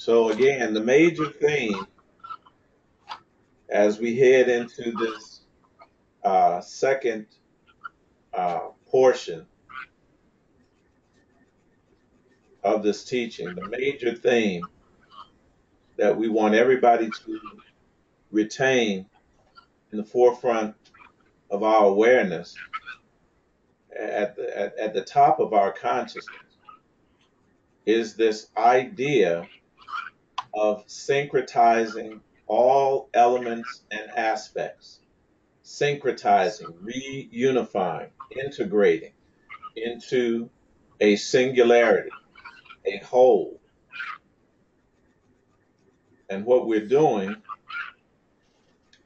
So again, the major theme as we head into this second portion of this teaching, the major theme that we want everybody to retain in the forefront of our awareness, at the top of our consciousness, is this idea of syncretizing all elements and aspects, syncretizing, reunifying, integrating into a singularity, a whole. And what we're doing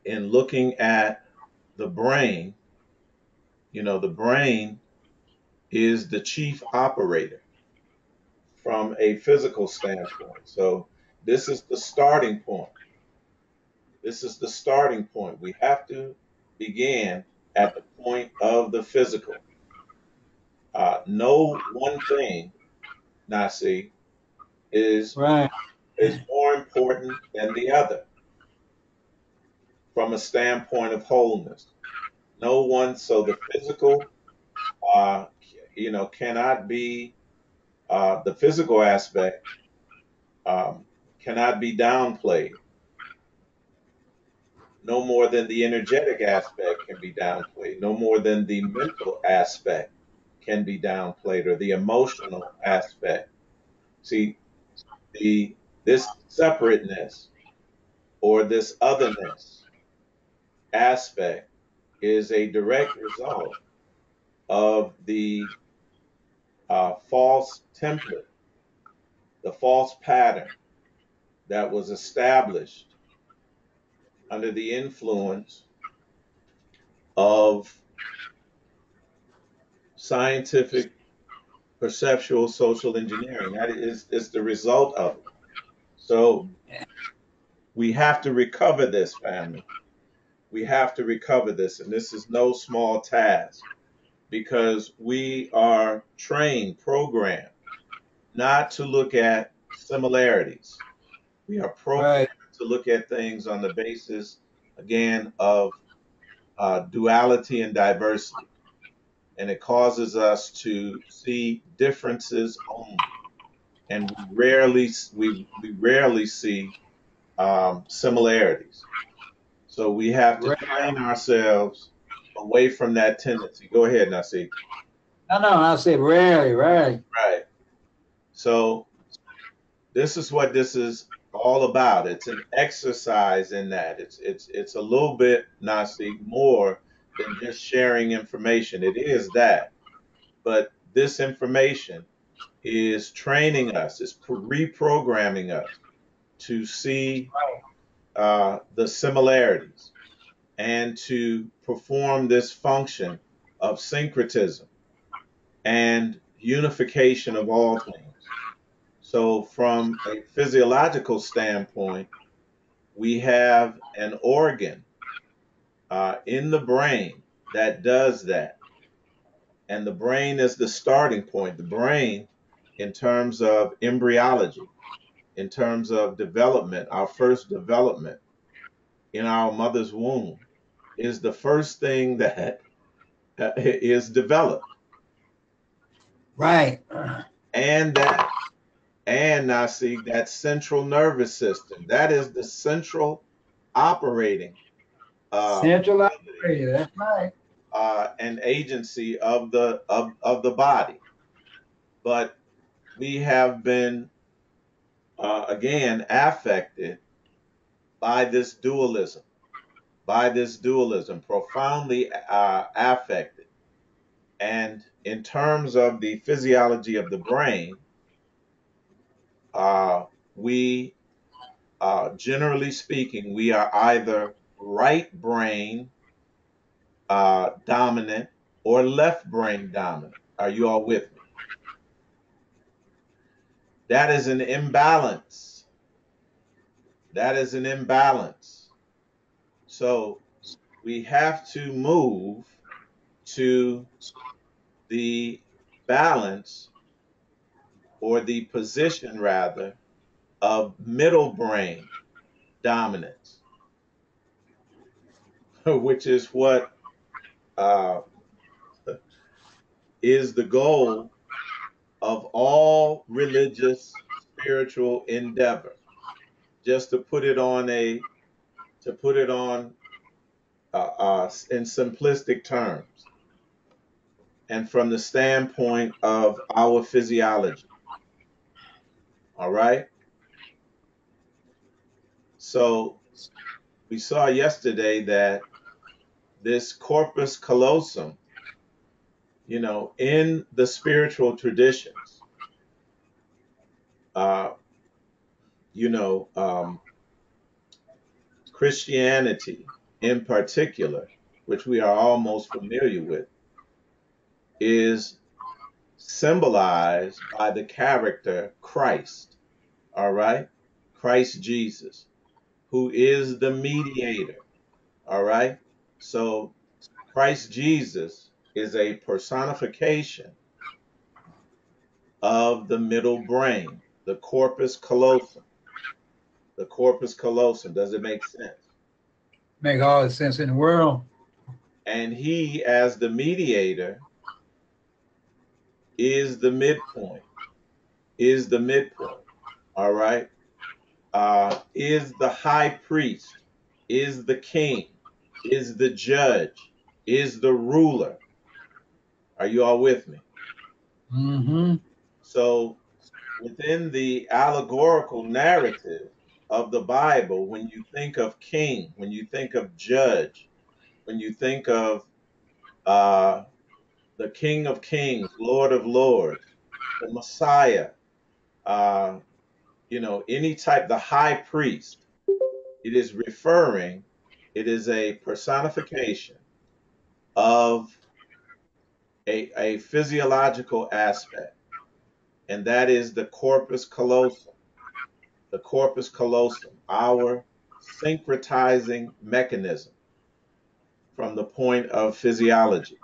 in looking at the brain, the brain is the chief operator from a physical standpoint. So this is the starting point. This is the starting point. We have to begin at the point of the physical. No one thing, Nasi, is Right. is more important than the other from a standpoint of wholeness. No one, so the physical, uh, cannot be the physical aspect cannot be downplayed, no more than the energetic aspect can be downplayed, no more than the mental aspect can be downplayed, or the emotional aspect. See, the this separateness or this otherness aspect is a direct result of the false template, the false pattern that was established under the influence of scientific perceptual social engineering. That is the result of it. So we have to recover this, family. We have to recover this. And this is no small task because we are trained, programmed not to look at similarities. We are programmed Right. to look at things on the basis, again, of duality and diversity. And it causes us to see differences only. And we rarely see similarities. So we have to Right. train ourselves away from that tendency. Go ahead, Nasi. No, I said rarely, rarely. Right. So this is what this is all about. It's an exercise in that. It's a little bit, Nasi, more than just sharing information. It is that, but this information is training us, is reprogramming us to see the similarities and to perform this function of syncretism and unification of all things. So, from a physiological standpoint, we have an organ in the brain that does that. And the brain is the starting point. The brain, in terms of embryology, in terms of development, our first development in our mother's womb, is the first thing that is developed. Right. And now see that central nervous system, that is the central operating Central ability operator. That's right. and agency of the body. But we have been again affected by this dualism, profoundly affected. And in terms of the physiology of the brain, uh, we generally speaking, we are either right brain dominant or left brain dominant. Are you all with me? That is an imbalance. That is an imbalance. So we have to move to the balance or the position rather of middle brain dominance, which is what uh, is the goal of all religious spiritual endeavor. Just to put it on in simplistic terms, and from the standpoint of our physiology. All right. So we saw yesterday that this corpus callosum, in the spiritual traditions, uh, you know, um, Christianity in particular, which we are almost familiar with, is symbolized by the character Christ. All right. Christ Jesus, who is the mediator. All right. So Christ Jesus is a personification of the middle brain, the corpus callosum. The corpus callosum. Does it make sense? Make all the sense in the world. And he, as the mediator, is the midpoint, is the midpoint. All right. Is the high priest, is the king, is the judge, is the ruler. Are you all with me? Mm-hmm. So, within the allegorical narrative of the Bible, when you think of king, when you think of judge, when you think of uh, the King of Kings, Lord of Lords, the Messiah, uh, any type, the high priest, it is referring, it is a personification of a physiological aspect, and that is the corpus callosum. The corpus callosum, our syncretizing mechanism from the point of physiology.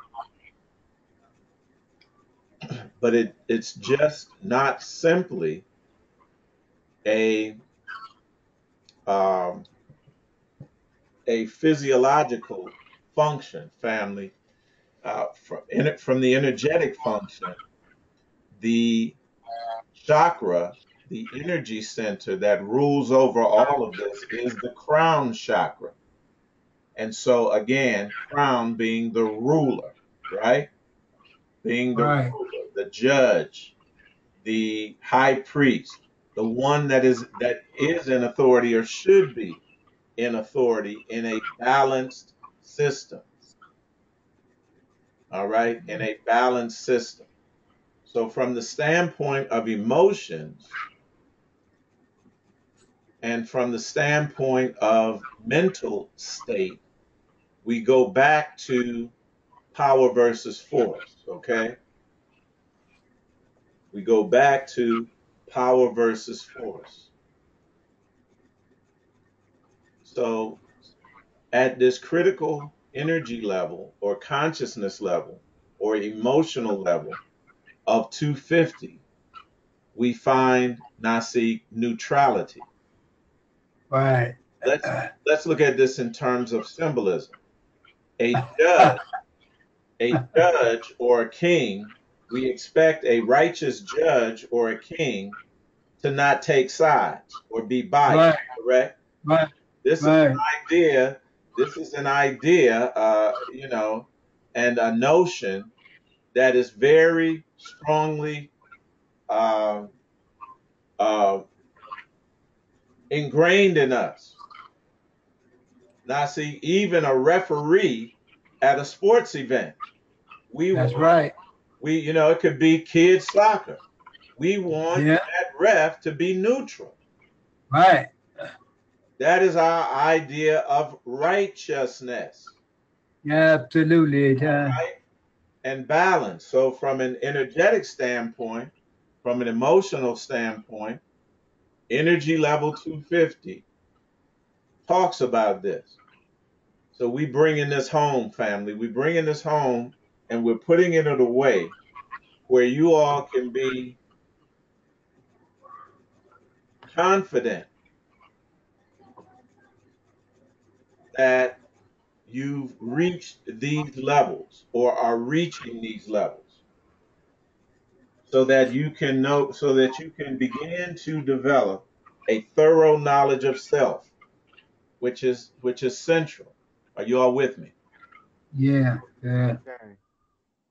But it's just not simply a um, a physiological function, family. From the energetic function, the chakra, the energy center that rules over all of this is the crown chakra. And so, again, crown being the ruler, right? Being the Right. ruler, the judge, the high priest, the one that is in authority or should be in authority in a balanced system. All right, in a balanced system. So, from the standpoint of emotions and from the standpoint of mental state, we go back to power versus force. Okay, we go back to power versus force. So, at this critical energy level or consciousness level or emotional level of 250, we find Nasi neutrality. Right. Let's look at this in terms of symbolism. A judge, a judge or a king, we expect a righteous judge or a king to not take sides or be biased, Right. correct? Right. This is Right. an idea, this is an idea, and a notion that is very strongly uh, uh, ingrained in us. Now, see, even a referee at a sports event, we That's want, right. it could be kids soccer. We want Yeah. that ref to be neutral. Right. That is our idea of righteousness, Yeah, absolutely. right? And balance. So, from an energetic standpoint, from an emotional standpoint, energy level 250 talks about this. So, we bring in this home, family. We bring in this home and we're putting it in a way where you all can be confident that you've reached these levels or are reaching these levels so that you can know, so that you can begin to develop a thorough knowledge of self, which is central. Are you all with me? Yeah. Yeah. Okay.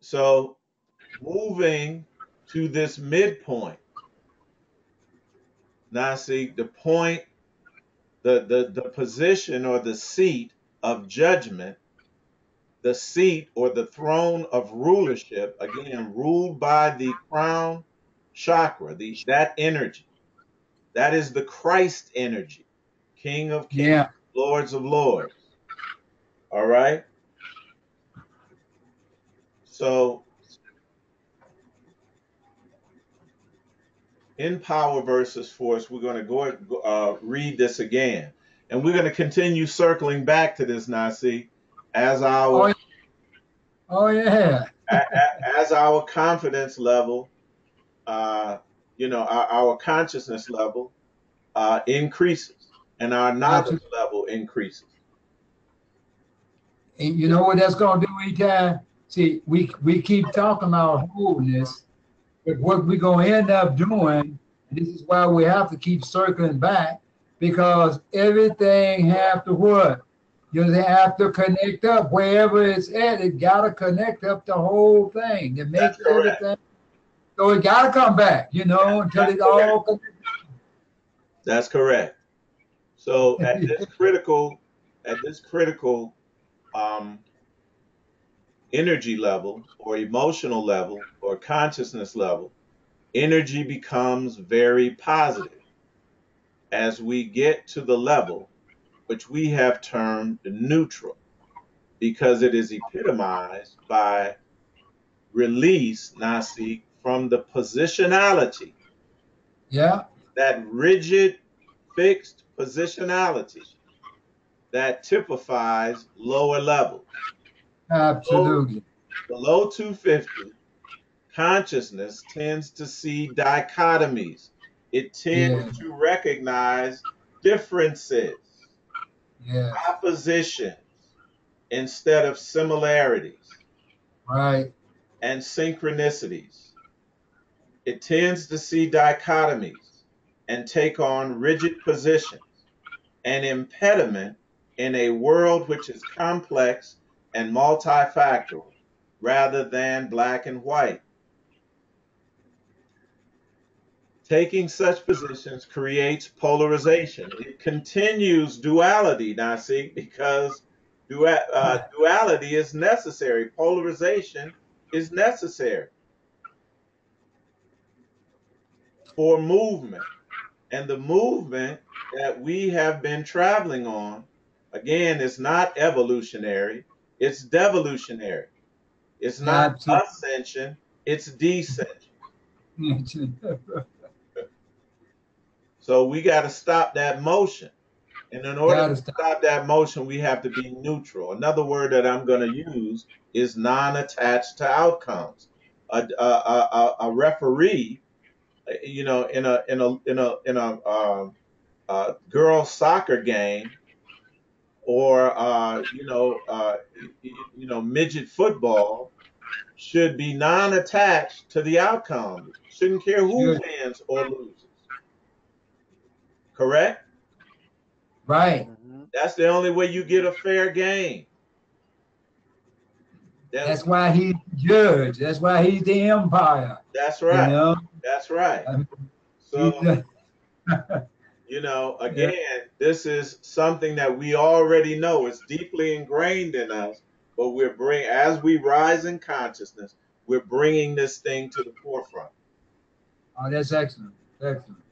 So moving to this midpoint, now see the point, the position or the seat of judgment, the seat or the throne of rulership, again ruled by the crown chakra, that energy. That is the Christ energy, King of Kings, Yeah. Lords of Lords. All right. So in power versus force, we're going to read this again, and we're going to continue circling back to this, Nasi, as Oh, our yeah. Oh, yeah. as our confidence level, uh, our consciousness level increases and our knowledge Absolutely. level increases. And you know what that's gonna do, Eitai? See, we keep talking about wholeness, but what we're gonna end up doing, and this is why we have to keep circling back, because everything have to what? You know, they have to connect up wherever it's at. It gotta connect up the whole thing to That's make correct. everything. So it gotta come back, you know, until That's it correct. all connects. That's correct. So at this critical um, energy level or emotional level or consciousness level, energy becomes very positive as we get to the level which we have termed neutral because it is epitomized by release, Nasi, from the positionality, Yeah, that rigid, fixed positionality that typifies lower levels. Below, absolutely. below 250, consciousness tends to see dichotomies. It tends Yeah, to recognize differences, yes, oppositions, instead of similarities right. and synchronicities. It tends to see dichotomies and take on rigid positions, an impediment in a world which is complex and multifactorial rather than black and white. Taking such positions creates polarization. It continues duality, now see, because duality is necessary. Polarization is necessary for movement. And the movement that we have been traveling on, again, is not evolutionary, it's devolutionary. It's not Absolutely. ascension, it's descension. So we got to stop that motion. And in order to Gotta stop. stop that motion, we have to be neutral. Another word that I'm going to use is non-attached to outcomes. A referee, in a girls soccer game or midget football should be non-attached to the outcome. Shouldn't care who Should. wins or loses. Correct? Right. Mm-hmm. That's the only way you get a fair game. That That's why he's the judge. That's why he's the empire. that's You right. know, That's right. I mean, So, he's the, yeah, again, this is something that we already know. It's deeply ingrained in us, but as we rise in consciousness, we're bringing this thing to the forefront. oh, that's excellent. Excellent.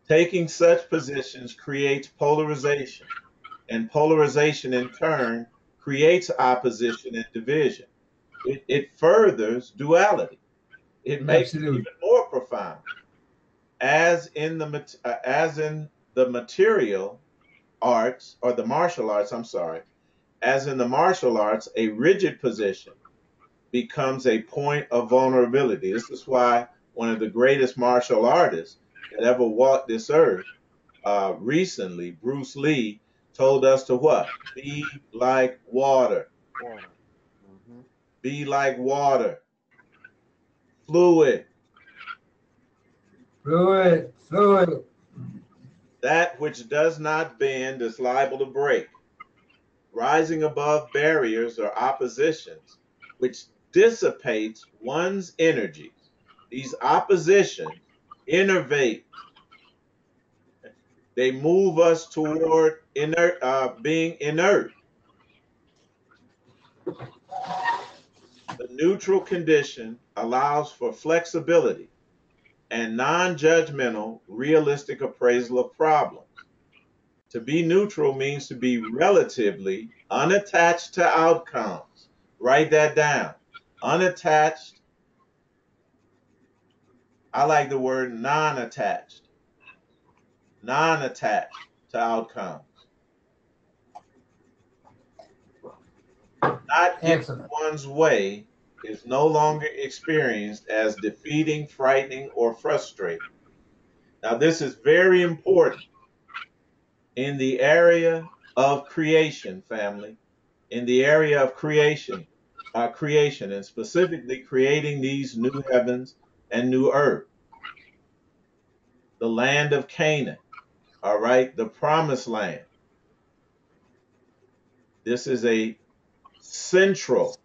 Taking such positions creates polarization, and polarization in turn creates opposition and division. It furthers duality. It makes it Absolutely. even more profound. As in the material arts or the martial arts, I'm sorry, as in the martial arts, a rigid position becomes a point of vulnerability. This is why one of the greatest martial artists that ever walked this earth recently, Bruce Lee told us to what? Be like water. Water. Hmm. Be like water. Fluid. Fluid, fluid. That which does not bend is liable to break. Rising above barriers or oppositions, which dissipates one's energies. These oppositions innervate. They move us toward being inert. The neutral condition allows for flexibility and non-judgmental, realistic appraisal of problems. To be neutral means to be relatively unattached to outcomes. Write that down. Unattached. I like the word non-attached. Non-attached to outcomes. Not getting Excellent. one's way is no longer experienced as defeating, frightening, or frustrating. Now, this is very important in the area of creation, family, in the area of creation, and specifically creating these new heavens and new earth, the land of Canaan, all right, the promised land. This is a central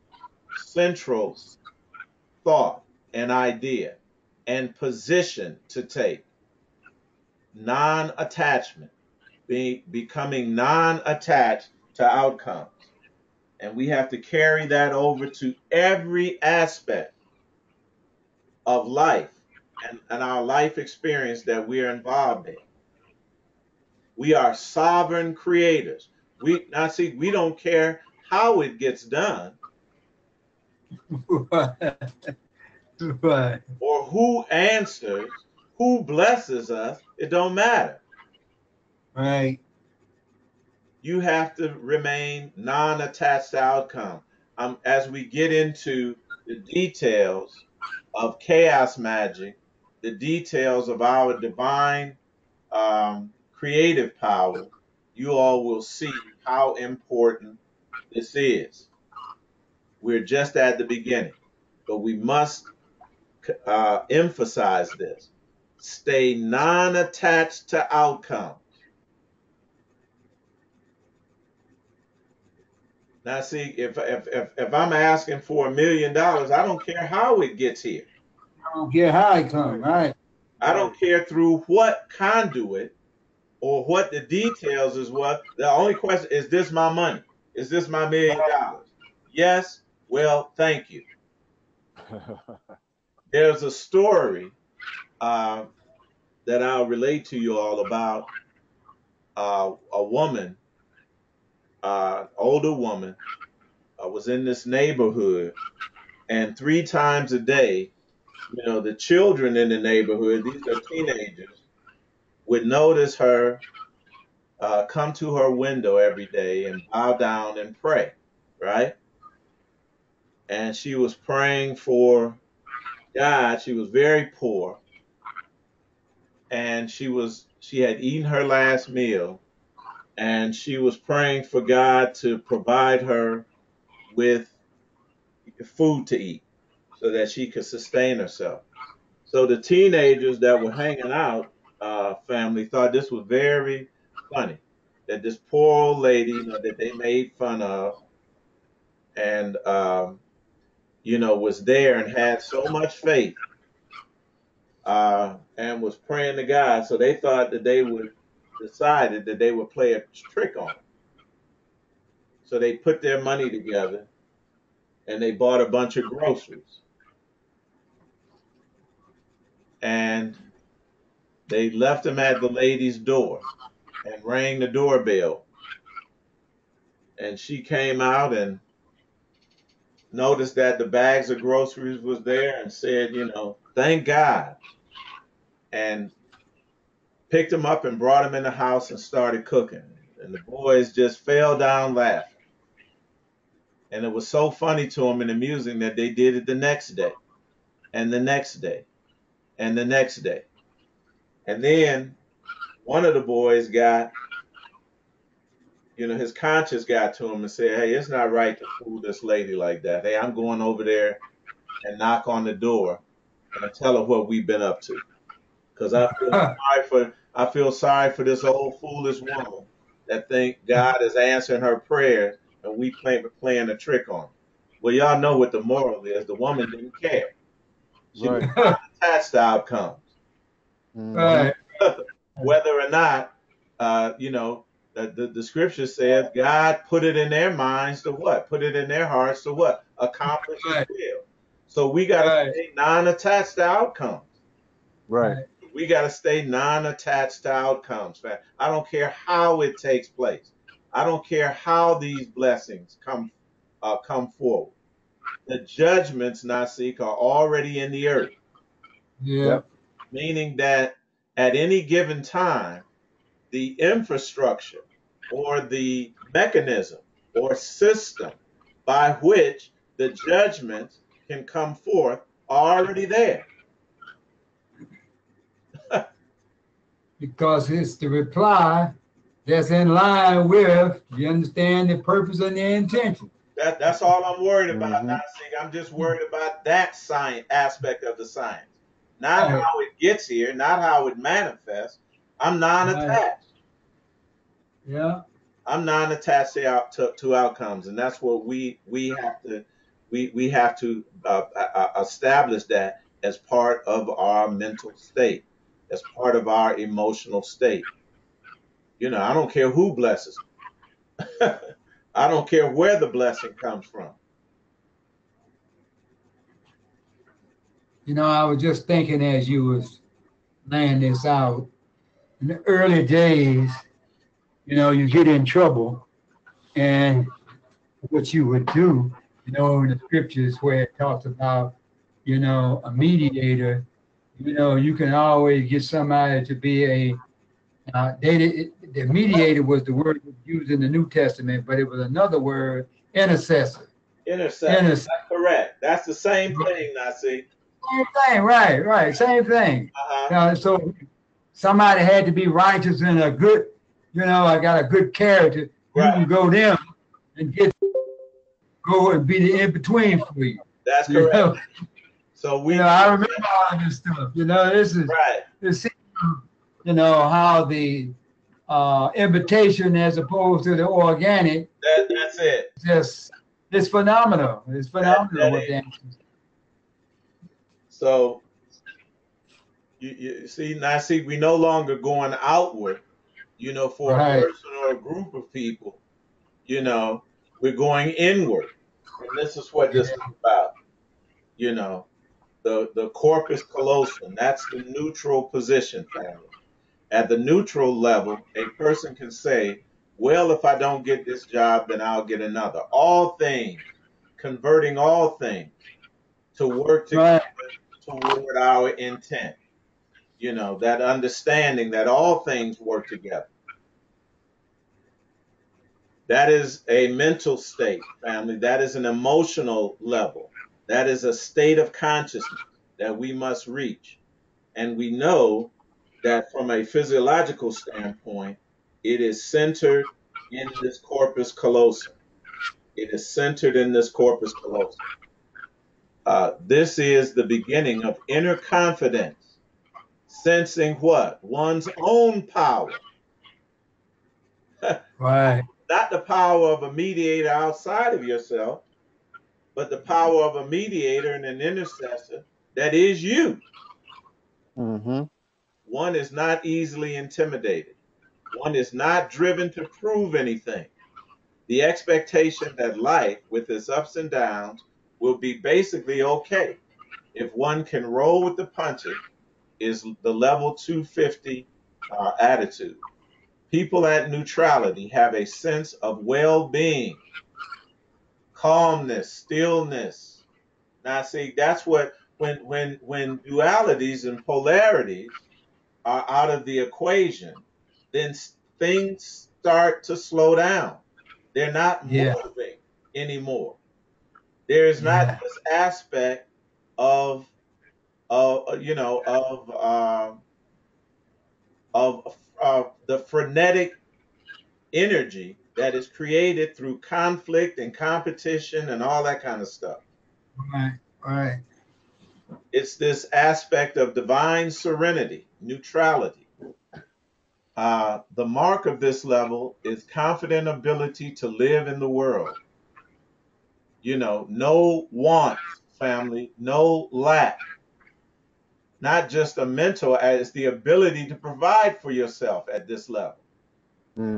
thought and idea and position to take. Non-attachment, becoming non-attached to outcomes. And we have to carry that over to every aspect of life and our life experience that we are involved in. We are sovereign creators. We don't care how it gets done Right. or who answers, who blesses us. It don't matter. Right. You have to remain non-attached to outcome. As we get into the details of chaos magic, the details of our divine creative power, you all will see how important this is. We're just at the beginning, but we must emphasize this. Stay non-attached to outcomes. Now, see, if I'm asking for $1 million, I don't care how it gets here. I don't care how it come, Right. right? I don't Right. care through what conduit or what the details is. What the only question is: this my money? Is this my $1 million? Yes. Well, thank you. There's a story uh, that I'll relate to you all about a woman, older woman, was in this neighborhood, and 3 times a day, the children in the neighborhood, these are teenagers, would notice her come to her window every day and bow down and pray, right? And she was praying for God. She was very poor, and she had eaten her last meal, and she was praying for God to provide her with food to eat so that she could sustain herself. So the teenagers that were hanging out, family, thought this was very funny that this poor old lady, that they made fun of, and was there and had so much faith, and was praying to God. So they thought that they would decided that they would play a trick on her. So they put their money together and they bought a bunch of groceries, and they left them at the lady's door and rang the doorbell. And she came out and noticed that the bags of groceries was there and said, thank God, and picked them up and brought them in the house and started cooking. And the boys just fell down laughing. And it was so funny to them and amusing that they did it the next day and the next day and the next day. And then One of the boys got, his conscience got to him and said, "Hey, it's not right to fool this lady like that. Hey, I'm going over there and knock on the door and tell her what we've been up to, because I feel sorry for this old foolish woman that think God is answering her prayers and we playing a trick on her." Well, y'all know what the moral is. The woman didn't care. She was Right. not attached to outcomes, Mm-hmm. Right. whether or not, the scripture says God put it in their minds to what? Put it in their hearts to what? Accomplish His Right. will. So we got to Right. stay non-attached to outcomes. Right. Right. We got to stay non-attached to outcomes, man. I don't care how it takes place. I don't care how these blessings come forward. The judgments, Nasik, are already in the earth, Yeah. Yep. meaning that at any given time, the infrastructure or the mechanism or system by which the judgments can come forth are already there. Because it's the reply that's in line with, you understand, the purpose and the intention. That's all I'm worried about, Mm-hmm. Nasik. I'm just worried about that science aspect of the science, not Right. how it gets here, not how it manifests. I'm Right. non-attached. Yeah. I'm non-attached to outcomes, and that's what we have to establish that as part of our mental state, as part of our emotional state. I don't care who blesses me. I don't care where the blessing comes from. I was just thinking as you was laying this out, in the early days, you get in trouble, and what you would do, in the scriptures where it talks about, a mediator, you can always get somebody to be the mediator was the word used in the New Testament, but it was another word, intercessor. Intercessor. Intercessor. That's correct. That's the same thing, I see. Same thing, right, right, same thing. Uh-huh. So somebody had to be righteous and a good, I got a good character. You Right. can go there and go and be the in between for you. That's You correct. know, So we I remember all of this stuff. This is right. this, how the invitation as opposed to the organic, That's it. just it's phenomenal. It's phenomenal That what is. that. So you see now, see, we no longer going outward, for a Right. person or a group of people, you know, we're going inward. And this is what this is about, you know, the corpus callosum. That's the neutral position, family. At the neutral level, a person can say, well, if I don't get this job, then I'll get another. All things, converting all things to work together Right. toward our intent. That understanding that all things work together. That is a mental state, family. That is an emotional level. That is a state of consciousness that we must reach. And we know that from a physiological standpoint, it is centered in this corpus callosum. It is centered in this corpus callosum. This is the beginning of inner confidence, sensing what? One's own power. Right. Not the power of a mediator outside of yourself, but the power of a mediator and an intercessor that is you. Mm-hmm. One is not easily intimidated. One is not driven to prove anything. The expectation that life, with its ups and downs, will be basically okay if one can roll with the punches is the level 250 attitude. People at neutrality have a sense of well being, calmness, stillness. Now, see, that's what when dualities and polarities are out of the equation, then things start to slow down. They're not Yeah. moving anymore. There is not Yeah. this aspect of of the frenetic energy that is created through conflict and competition and all that kind of stuff. Right. Right. It's this aspect of divine serenity, neutrality. The mark of this level is confident ability to live in the world. You know, no wants, family, no lack. Not just a mental, as the ability to provide for yourself at this level.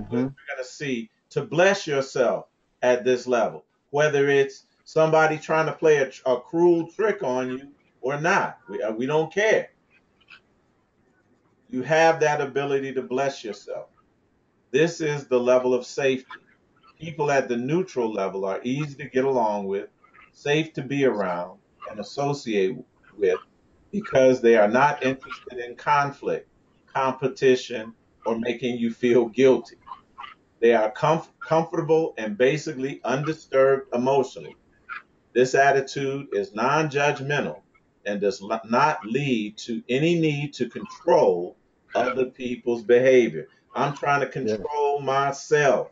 We're Mm-hmm. going to see to bless yourself at this level, whether it's somebody trying to play a cruel trick on you or not. We don't care. You have that ability to bless yourself. This is the level of safety. People at the neutral level are easy to get along with, safe to be around and associate with because they are not interested in conflict, competition, or making you feel guilty. They are comfortable and basically undisturbed emotionally. This attitude is non judgmental and does not lead to any need to control other people's behavior. I'm trying to Yes. control myself.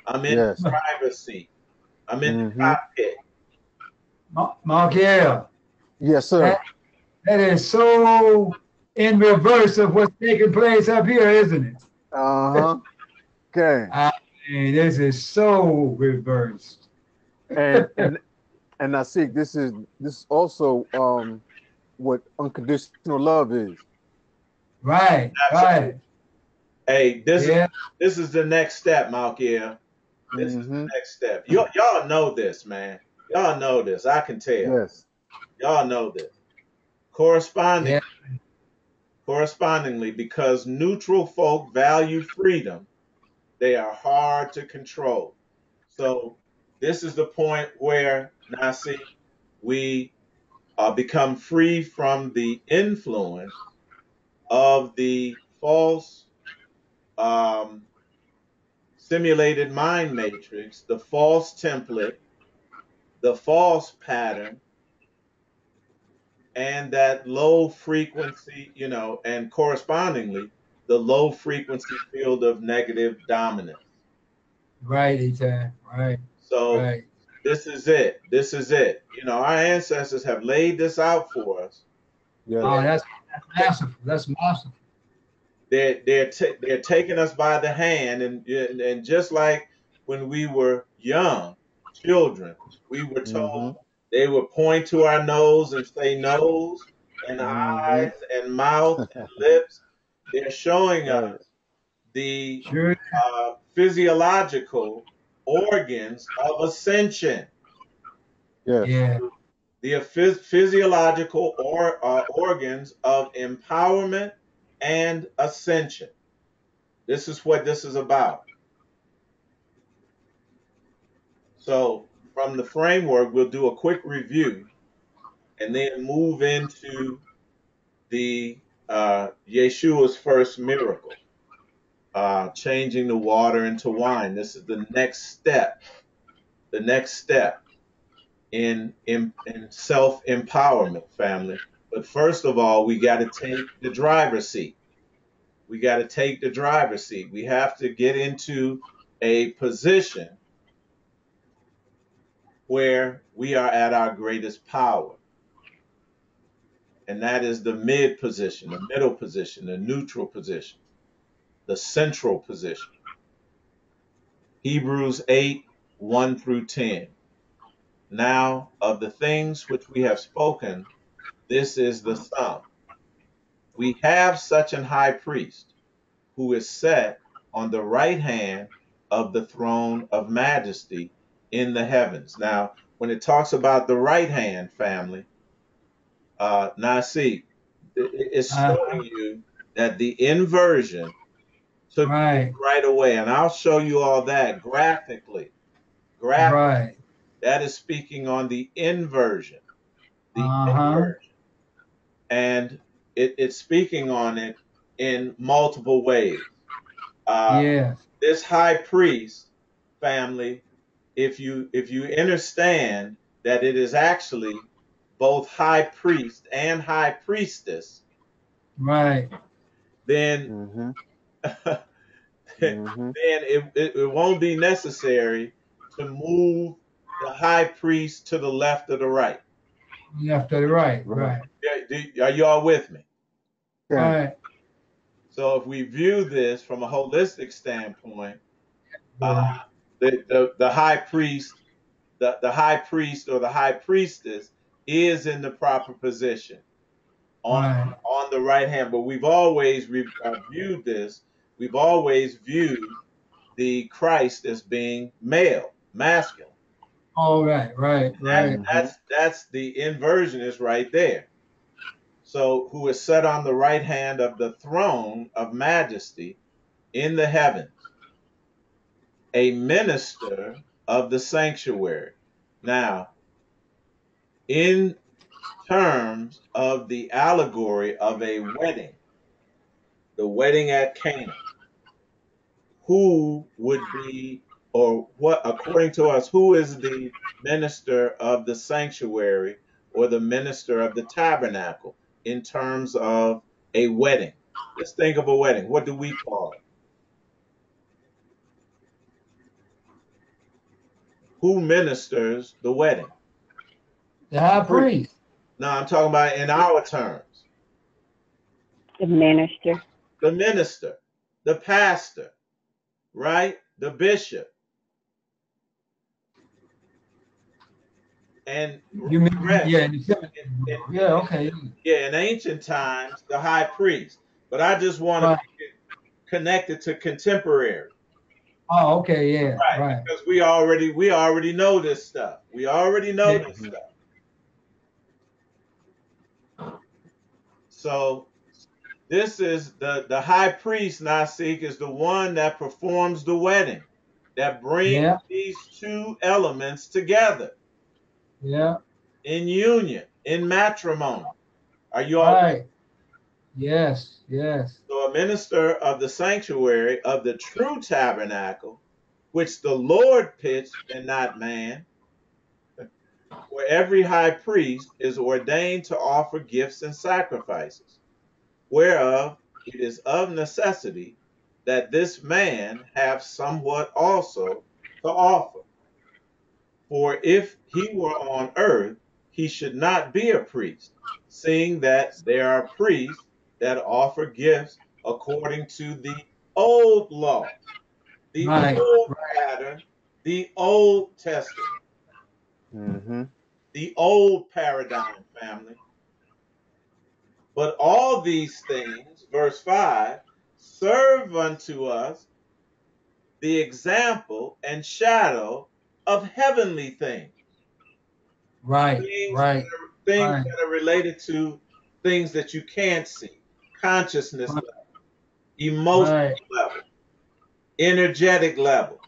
I'm in the Yes. driver's seat. I'm in the Mm-hmm. cockpit. Mark, yeah. Yes, That, sir. that is so in reverse of what's taking place up here, isn't it? Uh-huh. Okay. I mean, this is so reversed. And and and I see this is also what unconditional love is. Right, Absolutely. right. Hey, Yeah, this is the next step, Malkia. This is the Mm-hmm. next step. Y'all know this, man. Y'all know this. I can tell. Yes. Y'all know this. yeah, Correspondingly, because neutral folk value freedom, they are hard to control. So this is the point where now see we become free from the influence of the false um, simulated mind matrix, the false template, the false pattern, and that low frequency, and correspondingly, the low frequency field of negative dominance. right, Eitai. Right, So right. this is it. This is it. Our ancestors have laid this out for us. Oh, Yes. that's masterful. That's masterful. They're taking us by the hand, and just like when we were young children, we were Mm-hmm. told they would point to our nose and say nose and Mm-hmm. eyes and mouth and lips. They're showing us Right. the Sure. physiological organs of ascension, Yes. Yeah, the physiological organs of empowerment and ascension. This is what this is about. So, from the framework, we'll do a quick review and then move into the Yeshua's first miracle, changing the water into wine. This is the next step. The next step in self empowerment, family. But first of all, we got to take the driver's seat. We got to take the driver's seat. We have to get into a position where we are at our greatest power. And that is the mid position, the middle position, the neutral position, the central position. Hebrews 8 1 through 10. Now, of the things which we have spoken, this is the sum. We have such an high priest who is set on the right hand of the throne of majesty in the heavens. Now, when it talks about the right hand, family, now see, it's uh, showing you that the inversion took place right, right away. And I'll show you all that graphically. Graphically. right. That is speaking on the inversion. The Uh-huh. inversion. And it's speaking on it in multiple ways. Uh, Yeah, this high priest family, if you understand that it is actually both high priest and high priestess, right. then Mm-hmm. then Mm-hmm. it won't be necessary to move the high priest to the left or the right. Left to the right, Right. right, Are you all with me? Yeah. right. So if we view this from a holistic standpoint, uh, Yeah, the high priest, the high priest or the high priestess is in the proper position on right. on the right hand. But we've always viewed this. We've always viewed the Christ as being male, masculine. All right, right, That right. Mm-hmm. that's the inversion is right there. So who is set on the right hand of the throne of majesty in the heavens, a minister of the sanctuary. Now, in terms of the allegory of a wedding, the wedding at Cana, who would be, or what, according to us, who is the minister of the sanctuary or the minister of the tabernacle in terms of a wedding? Let's think of a wedding. What do we call it? Who ministers the wedding? The high Priest. priest. No, I'm talking about in our terms. The minister. The minister, the pastor, right? The bishop. And You mean, correct. yeah, in the cemetery. In, Yeah, okay. yeah, in ancient times, the high priest. But I just want to Right. make it connected to contemporary, Oh, okay, yeah, right? right. Because we already know this stuff. We already know Yeah. this stuff. So this is the high priest, Nasik, is the one that performs the wedding, that brings Yeah, these two elements together yeah, in union, in matrimony. Are you all with? right. Yes, yes. So a minister of the sanctuary of the true tabernacle, which the Lord pitched and not man, where every high priest is ordained to offer gifts and sacrifices, whereof it is of necessity that this man have somewhat also to offer. For if he were on earth, he should not be a priest, seeing that there are priests that offer gifts according to the old law, the Right, old pattern, the Old Testament, Mm-hmm. the old paradigm, family. But all these things, verse 5, serve unto us the example and shadow of heavenly things, right, things right, things right, that are related to things that you can't see, consciousness right, level, emotional right. level, energetic level.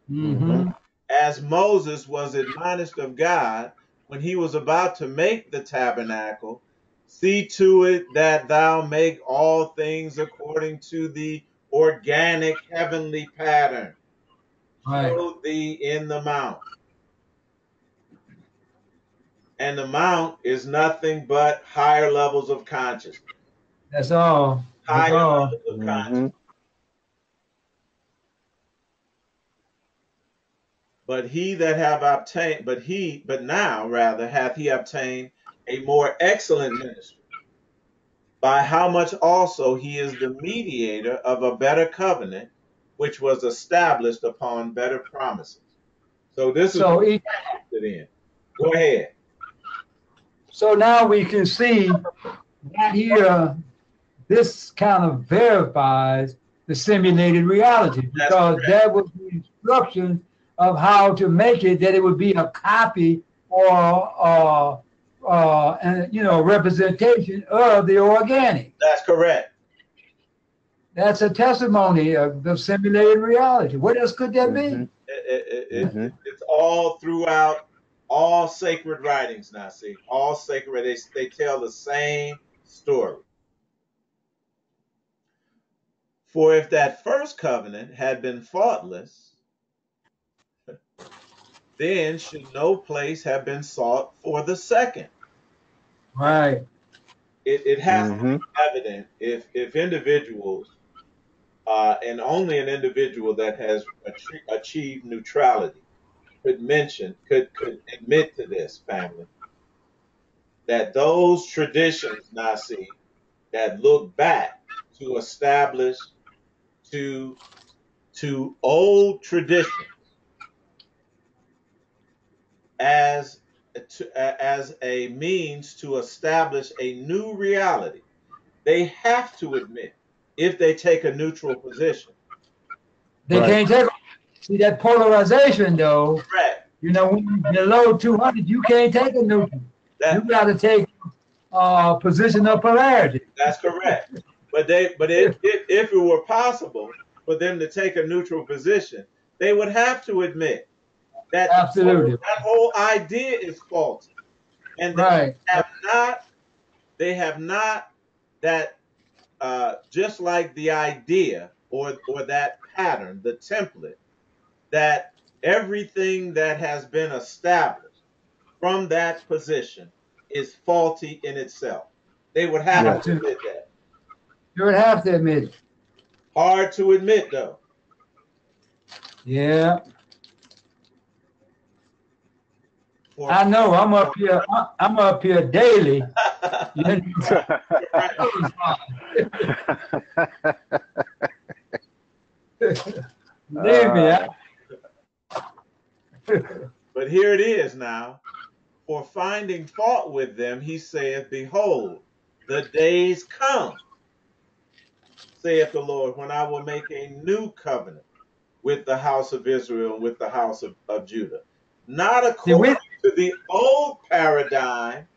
Mm-hmm. Mm-hmm. As Moses was admonished of God when he was about to make the tabernacle, see to it that thou make all things according to the organic heavenly pattern Right. showed thee in the mount. And the mount is nothing but higher levels of consciousness. That's all. That's Higher all. levels of Mm-hmm. consciousness. But now rather hath he obtained a more excellent ministry, by how much also he is the mediator of a better covenant, which was established upon better promises. So this is So, what each, we're interested in. Go ahead. so now we can see right here, this kind of verifies the simulated reality That's because correct. that was the instructions of how to make it that it would be a copy or and representation of the organic. That's correct. That's a testimony of the simulated reality. What else could that Mm-hmm. be? Mm-hmm. It's all throughout all sacred writings now. See, all sacred, they tell the same story. For if that first covenant had been faultless, then should no place have been sought for the second. Right. It has to Mm-hmm. be evident if individuals and only an individual that has achieved neutrality could admit to this, family, that those traditions, Nasi, that look back to establish to old tradition as as a means to establish a new reality, they have to admit if they take a neutral position. They Right. can't take. See that polarization though. Correct. You know, when you're below 200, you can't take a neutral. You That got to take position of polarity. that's correct. If it were possible for them to take a neutral position, they would have to admit that Absolutely. that whole idea is faulty, and Right. they have not that just like the idea or that pattern, the template, that everything that has been established from that position is faulty in itself. They would have Yes. to admit that. You would have to admit it. Hard to admit though. Yeah. For I know. I'm up here. I'm up here daily. You Believe me. But here it is now. For finding fault with them, he saith, Behold, the days come, saith the Lord, when I will make a new covenant with the house of Israel and with the house of Judah. Not according to the old paradigm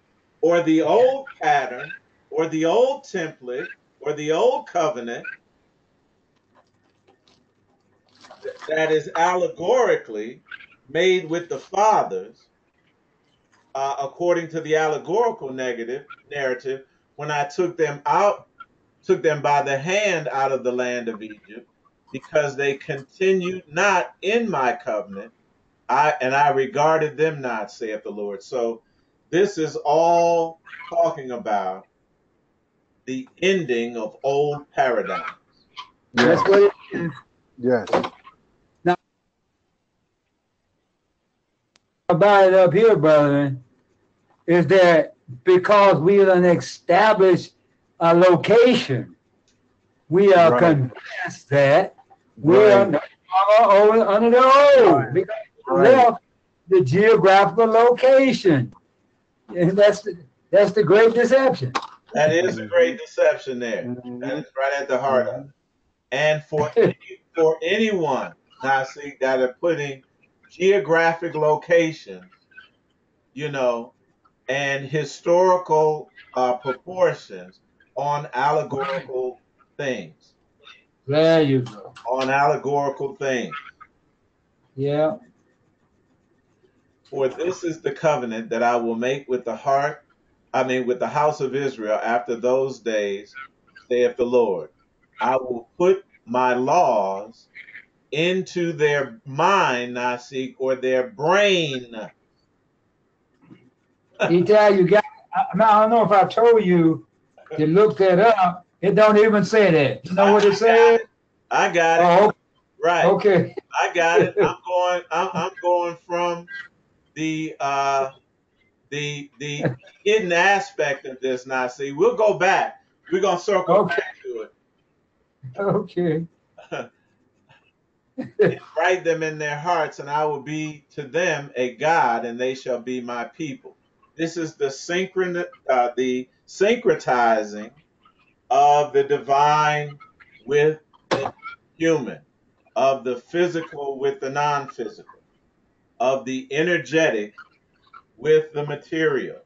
or the old pattern or the old template or the old covenant that is allegorically made with the fathers, according to the allegorical narrative, when I took them by the hand out of the land of Egypt, because they continued not in my covenant, I regarded them not, saith the Lord. So this is all talking about the ending of old paradigms. That's Yes. what it is. Yes. Now, about it up here, brother, is that because we done established a location, we are Right. convinced that we Right. are no longer under the old Right. because we Right. left the geographical location. And that's the great deception. That is a great deception there. That Mhm. is right at the heart of it. And for anyone, now see, that are putting geographic locations, you know, and historical proportions on allegorical things, There you go. on allegorical things. Yeah. For this is the covenant that I will make with with the house of Israel after those days, saith the Lord. I will put my laws into their mind, Nasik, or their brain. Eitai, you got, I don't know if I told you to look that up. It don't even say that. You know what it says? I got it. Oh, Right. okay. I got it. I'm going from the the hidden aspect of this now. See, we'll go back. We're gonna circle Okay. back to Okay. it. Write them in their hearts, and I will be to them a God, and they shall be my people. This is the syncretizing of the divine with the human, of the physical with the non-physical, of the energetic with the material.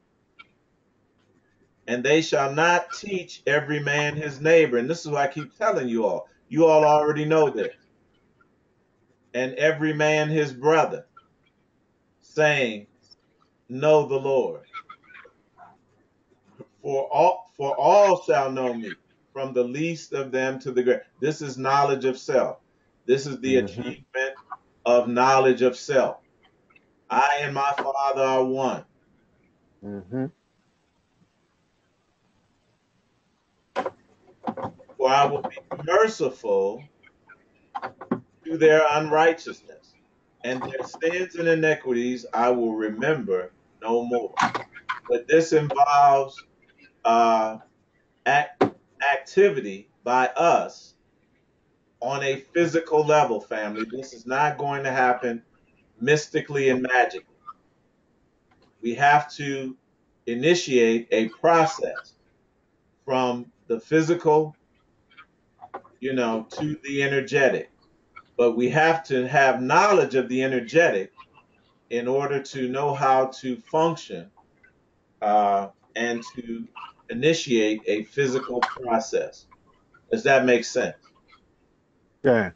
And they shall not teach every man his neighbor. And this is what I keep telling you all. You all already know this. And every man his brother, saying, Know the Lord. For all shall know me, from the least of them to the great. This is knowledge of self. This is the Mhm. achievement of knowledge of self. I and my Father are one. Mhm. For I will be merciful to their unrighteousness, and their sins and iniquities I will remember no more. But this involves uh, activity by us on a physical level, family. This is not going to happen mystically and magically. We have to initiate a process from the physical, to the energetic. But we have to have knowledge of the energetic in order to know how to function and to initiate a physical process. Does that make sense? Yeah.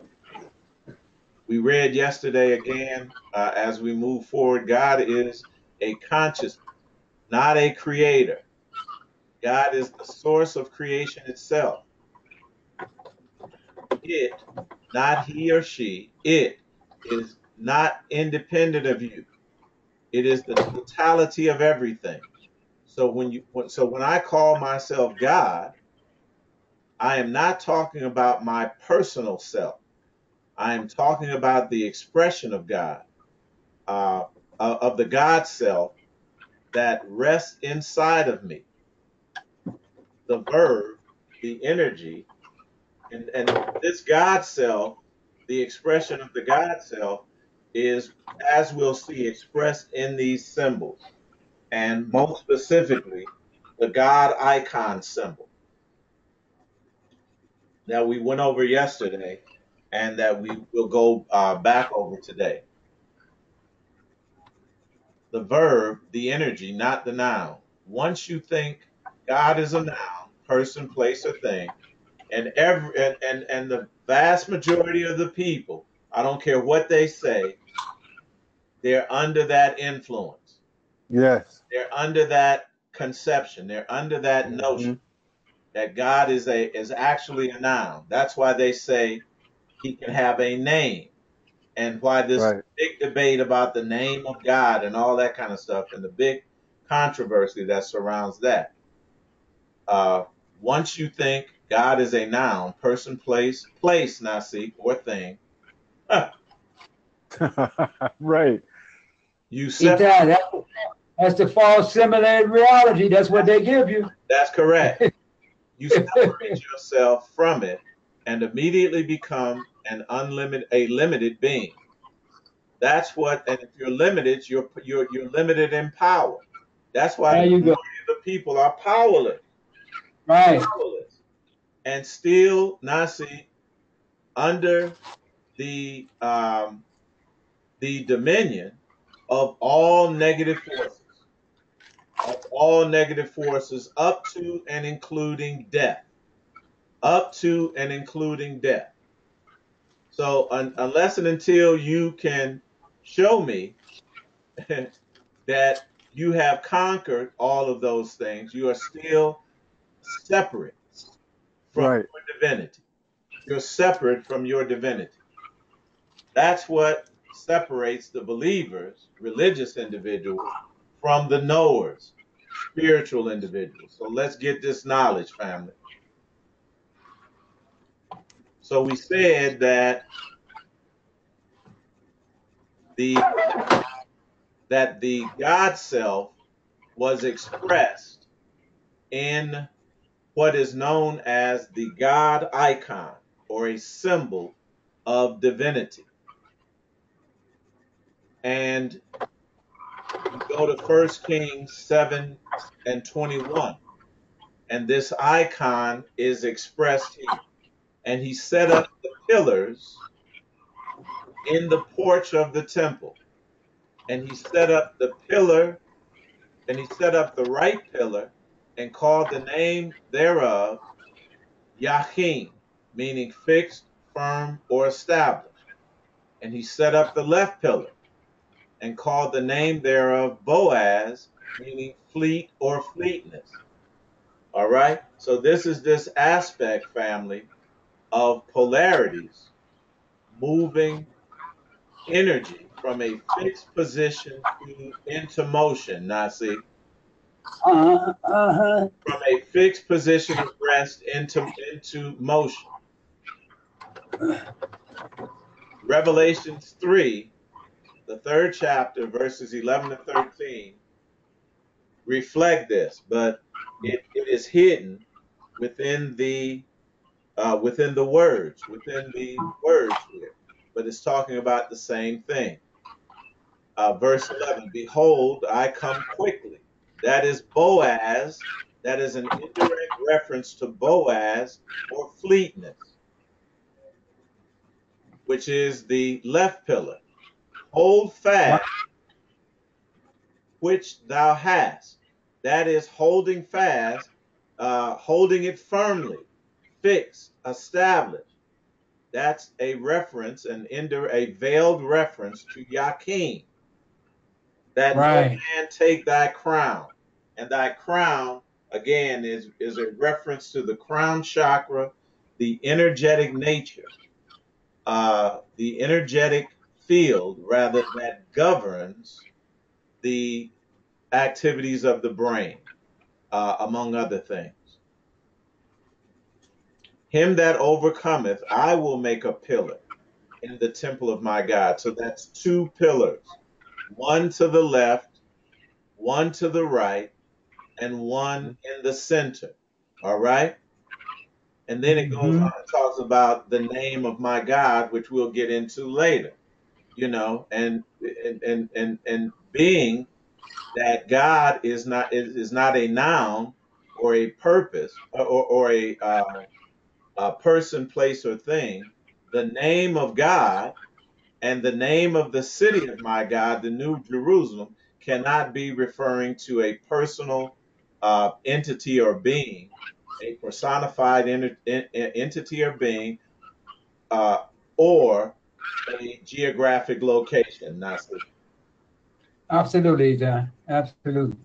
We read yesterday again, as we move forward, God is a consciousness, not a creator. God is the source of creation itself. It, not he or she, it is not independent of you. It is the totality of everything. So when I call myself God, I am not talking about my personal self. I am talking about the expression of God, uh, of the God self that rests inside of me. The verb, the energy, and this God self, the expression of the God self, is, as we'll see, expressed in these symbols, and most specifically, the God icon symbol that we went over yesterday and that we will go back over today. The verb, the energy, not the noun. Once you think God is a noun, person, place, or thing, and the vast majority of the people, I don't care what they say, they're under that influence. Yes. They're under that conception. They're under that Hmm. notion that God is actually a noun. That's why they say he can have a name, and why this Right. big debate about the name of God and all that kind of stuff, and the big controversy that surrounds that. Uh, Once you think God is a noun, person, place, nasi, or thing, Right. you Eitai, separate. that's the false simulated reality. That's what they give you. That's correct. You separate yourself from it and immediately become a limited being. That's what. And if you're limited, you're limited in power. That's why the There you go. majority of the people are powerless, Right. powerless, and still nasi under the dominion of all negative forces, up to and including death, up to and including death. So unless and until you can show me that you have conquered all of those things, you are still separate from Right. your divinity. You're separate from your divinity. That's what separates the believers, religious individuals, from the knowers, spiritual individuals. So let's get this knowledge, family. So we said that the the God self was expressed in what is known as the God icon, or a symbol of divinity. And we go to 1 Kings 7 and 21, and this icon is expressed here. And he set up the pillars in the porch of the temple. And he set up the pillar, and he set up the right pillar, and called the name thereof Yahim, meaning fixed, firm, or established. And he set up the left pillar, and called the name thereof Boaz, meaning fleet or fleetness. All right? So this aspect, family, of polarities moving energy from a fixed position into motion. Now, see, Uh-huh. from a fixed position of rest into motion. Revelations 3, the third chapter, verses 11 to 13, reflect this, but it is hidden within within the words here. But it's talking about the same thing. Verse 11, behold, I come quickly. That is Boaz. That is an indirect reference to Boaz or fleetness, which is the left pillar. Hold Right. fast which thou hast. That is holding fast, holding it firmly, fixed, established. That's a reference, a veiled reference to Yakin, that no Right. man take thy crown. And thy crown, again, is a reference to the crown chakra, the energetic nature, the energetic field, rather, that governs the activities of the brain, among other things. Him that overcometh, I will make a pillar in the temple of my God. So that's two pillars, one to the left, one to the right, and one in the center. All right. And then it goes on Mm-hmm. and talks about the name of my God, which we'll get into later, and being that God is not a noun or a purpose or a person, place, or thing. The name of God and the name of the city of my God, the New Jerusalem, cannot be referring to a personal entity or being, a personified entity or being, uh, or a geographic location. Nasi. Absolutely, John. Absolutely.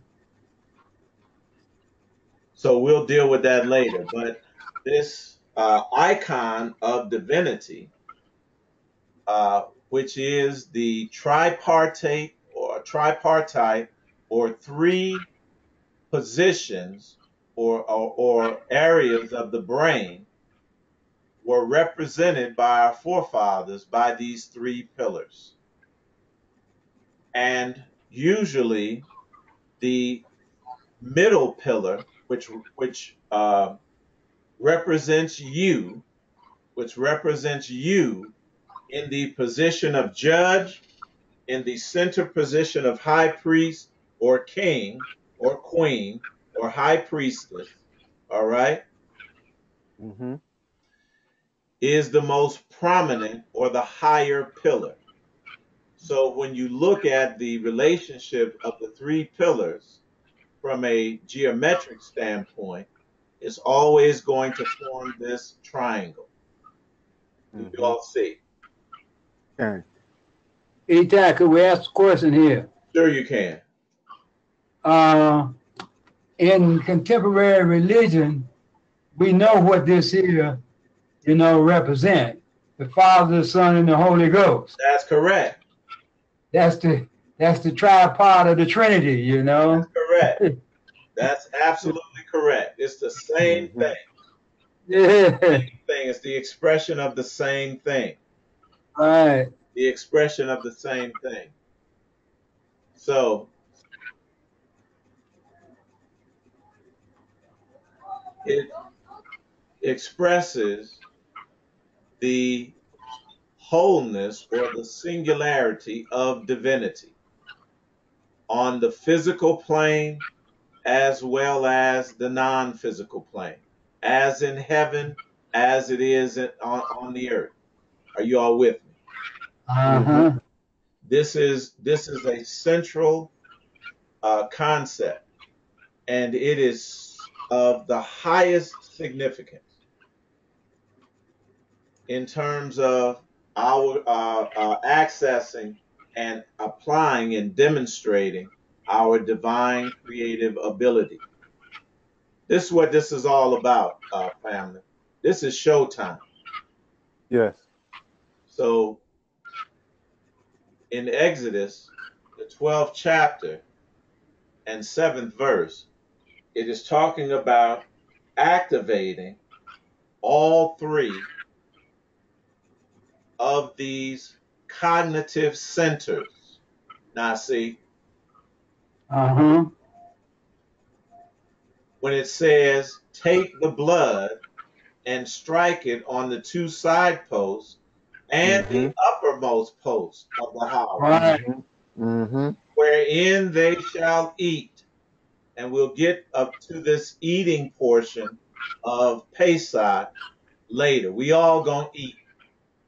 So we'll deal with that later. But this icon of divinity, which is the tripartite or three positions or areas of the brain, were represented by our forefathers by these three pillars. And usually the middle pillar, which represents you, which represents you in the position of judge, in the center position of high priest or king or queen or high priestess, all right, Mm-hmm. is the most prominent or the higher pillar. So when you look at the relationship of the three pillars from a geometric standpoint, it's always going to form this triangle. Do you Mm-hmm. all see? Okay. Eitai, could we ask a question here? Sure, you can. Uh, in contemporary religion, we know what this here, represent. The Father, the Son, and the Holy Ghost. That's correct. That's the that's the tripart of the Trinity, That's correct. That's absolutely correct. It's the same Mm-hmm. thing. It's the Yeah. same thing. It's the expression of the same thing. Right. The expression of the same thing. So it expresses the wholeness or the singularity of divinity on the physical plane as well as the non physical plane, as in heaven, as it is on the earth. Are you all with me? Mm-hmm. Uh-huh. This is a central concept, and it is of the highest significance in terms of our accessing and applying and demonstrating our divine creative ability. This is what this is all about, family. This is showtime. Yes. So in Exodus, the 12th chapter and 7th verse, it is talking about activating all three of these cognitive centers. Now, see, Uh-huh. when it says, take the blood and strike it on the two side posts and the Mhm. uppermost post of the house, Right. Mhm. Mhm. wherein they shall eat. And we'll get up to this eating portion of Pesach later. We all gonna eat.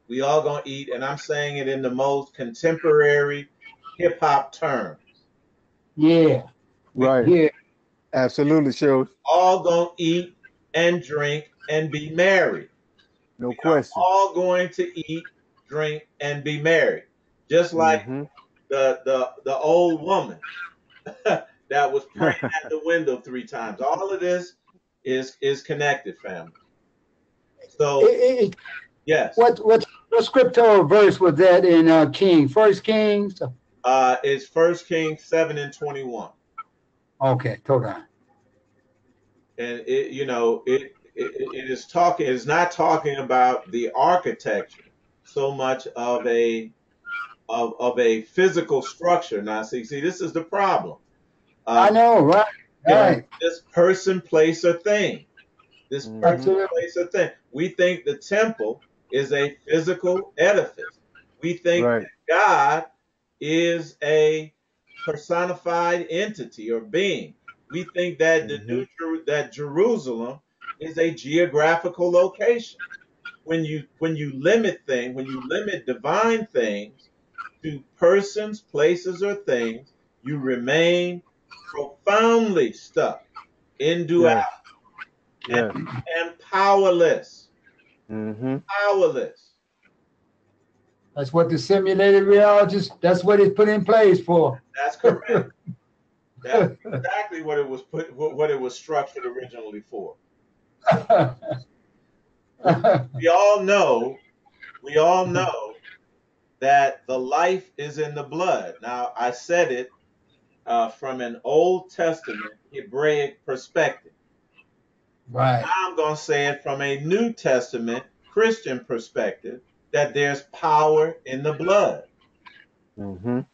We all gonna eat, and I'm saying it in the most contemporary hip hop terms. Yeah. We Right. Yeah. Absolutely, shows. all gonna eat and drink and be merry. No We are question. all going to eat, drink, and be merry. Just like Mhm. the old woman that was praying at the window 3 times. All of this is connected, family. So It, yes, what scriptural verse was that in King? First Kings? it's First Kings 7:21, Okay, hold on. and it is talking. It's not talking about the architecture so much of a physical structure. Now, see, this is the problem. I Uh, know, right, Right. right. this person, place, or thing. This person, Mhm. Absolutely. place, or thing. We think the temple is a physical edifice. We think Right. that God is a personified entity or being. We think that Mhm. that Jerusalem is a geographical location. When you limit divine things to persons, places, or things, you remain profoundly stuck in duality Yes. and, Yes. and powerless. Mhm. Powerless. That's what the simulated reality, that's what it's put in place for. That's correct. That's exactly what it was structured originally for. We, we all know, we all know that the life is in the blood. Now, I said it from an Old Testament Hebraic perspective. Right. Now I'm going to say it from a New Testament Christian perspective that there's power in the blood. Mhm.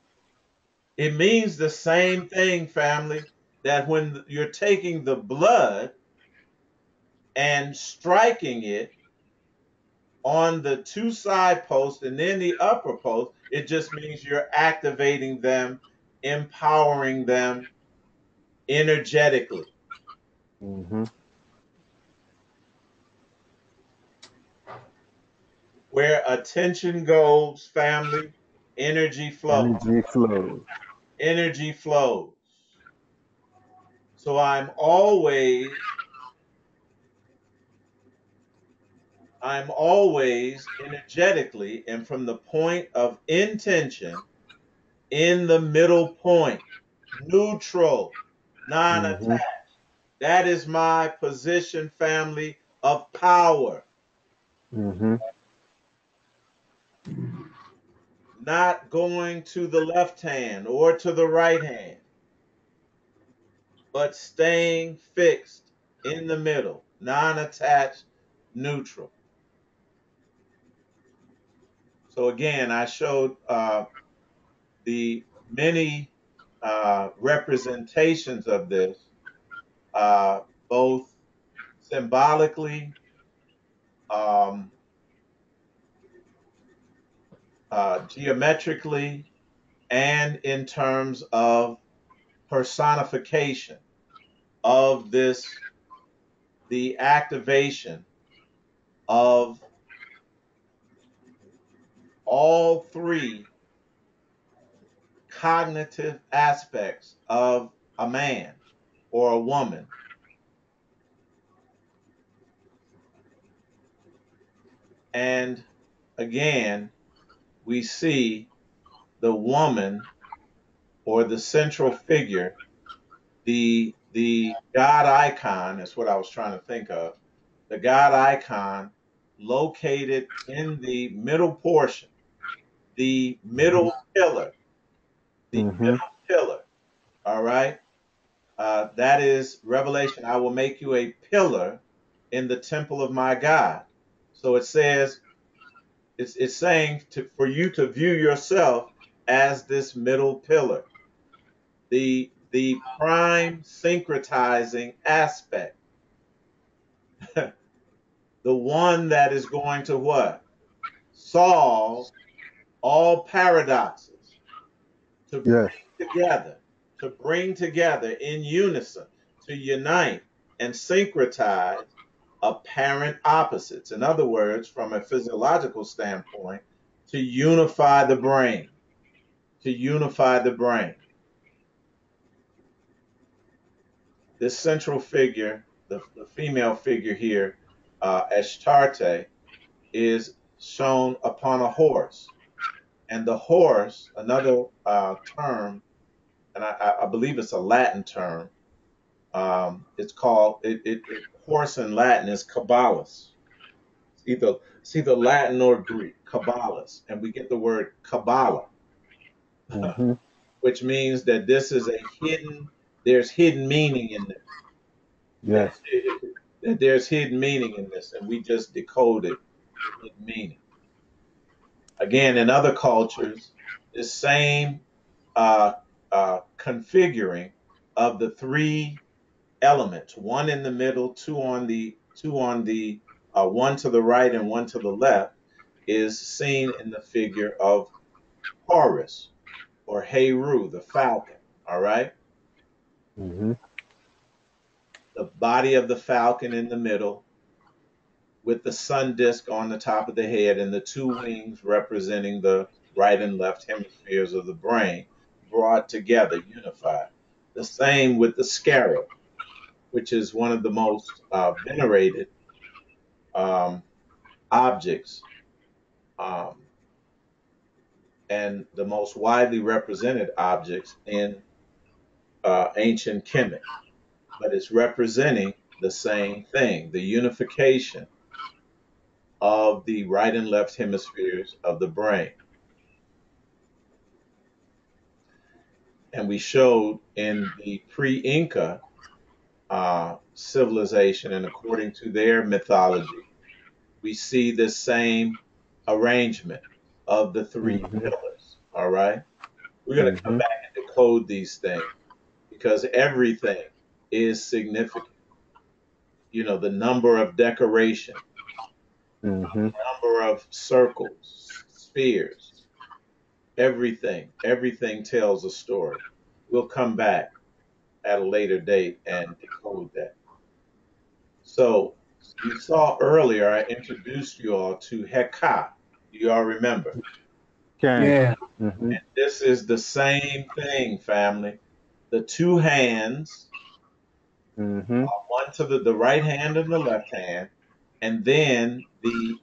It means the same thing, family, that when you're taking the blood and striking it on the two side posts and then the upper post, it just means you're activating them, empowering them energetically. Mhm. Where attention goes, family, energy flows. Energy flows. Energy flows. So I'm always energetically and from the point of intention in the middle point, neutral, Mhm. non-attached. That is my position, family, of power. Mhm. Not going to the left hand or to the right hand, but staying fixed in the middle, non-attached, neutral. So again, I showed the many representations of this, uh, both symbolically, um, geometrically, and in terms of personification of the activation of all three cognitive aspects of a man or a woman. And again, we see the woman or the central figure, the God icon, is what I was trying to think of. The God icon located in the middle portion, the Mhm. middle pillar, the Mhm. middle pillar. All right. That is Revelation. I will make you a pillar in the temple of my God. So it says It's saying for you to view yourself as this middle pillar, the prime syncretizing aspect, the one that is going to what? Solve all paradoxes, to Yes. together, to bring together in unison, to unite and syncretize apparent opposites. In other words, from a physiological standpoint, to unify the brain, to unify the brain. This central figure, the female figure here, Ashtarte, is shown upon a horse. And the horse, another term, and I believe it's a Latin term, it's called, horse in Latin is Caballus. It's either Latin or Greek, Caballus. And we get the word Kabbalah, Mm-hmm. which means that this is there's hidden meaning in this. Yes. That there's hidden meaning in this, and we just decoded the hidden meaning. Again, in other cultures, the same configuring of the three elements, one in the middle, one to the right and one to the left, is seen in the figure of Horus or Heru, the falcon. All right, Mm-hmm. the body of the falcon in the middle, with the sun disk on the top of the head and the two wings representing the right and left hemispheres of the brain brought together, unified. The same with the scarab, which is one of the most venerated um, objects um, and the most widely represented objects in ancient Kemet. But it's representing the same thing, the unification of the right and left hemispheres of the brain. And we showed in the pre-Inca civilization, and according to their mythology, we see the same arrangement of the three Mm-hmm. pillars. All right, we're going to come Mm-hmm. back and decode these things because everything is significant. You know, the number of decoration, Mm-hmm. number of circles, spheres, everything tells a story. We'll come back at a later date and decode that. So we saw earlier, I introduced you all to Heka. Do you all remember? Can. Yeah. Mm-hmm. This is the same thing, family. The two hands, Mm-hmm. one to the right hand and the left hand, and then the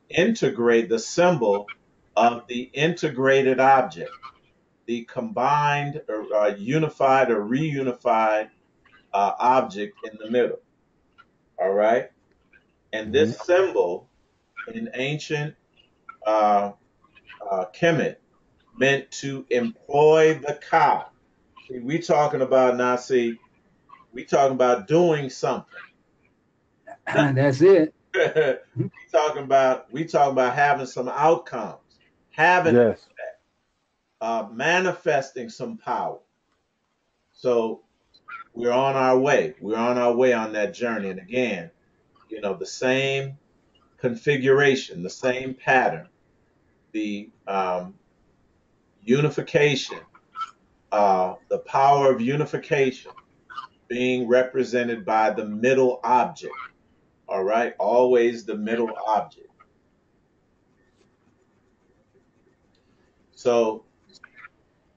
symbol of the integrated object, the combined or unified or reunified object in the middle. All right. And Mm-hmm. this symbol in ancient uh, Kemet meant to employ the ka. See, we talking about doing something. That's it. we talking about having some outcomes, having Yes. manifesting some power. So we're on our way. We're on our way on that journey. And again, the same configuration, the same pattern, the unification, the power of unification being represented by the middle object. All right, always the middle object. So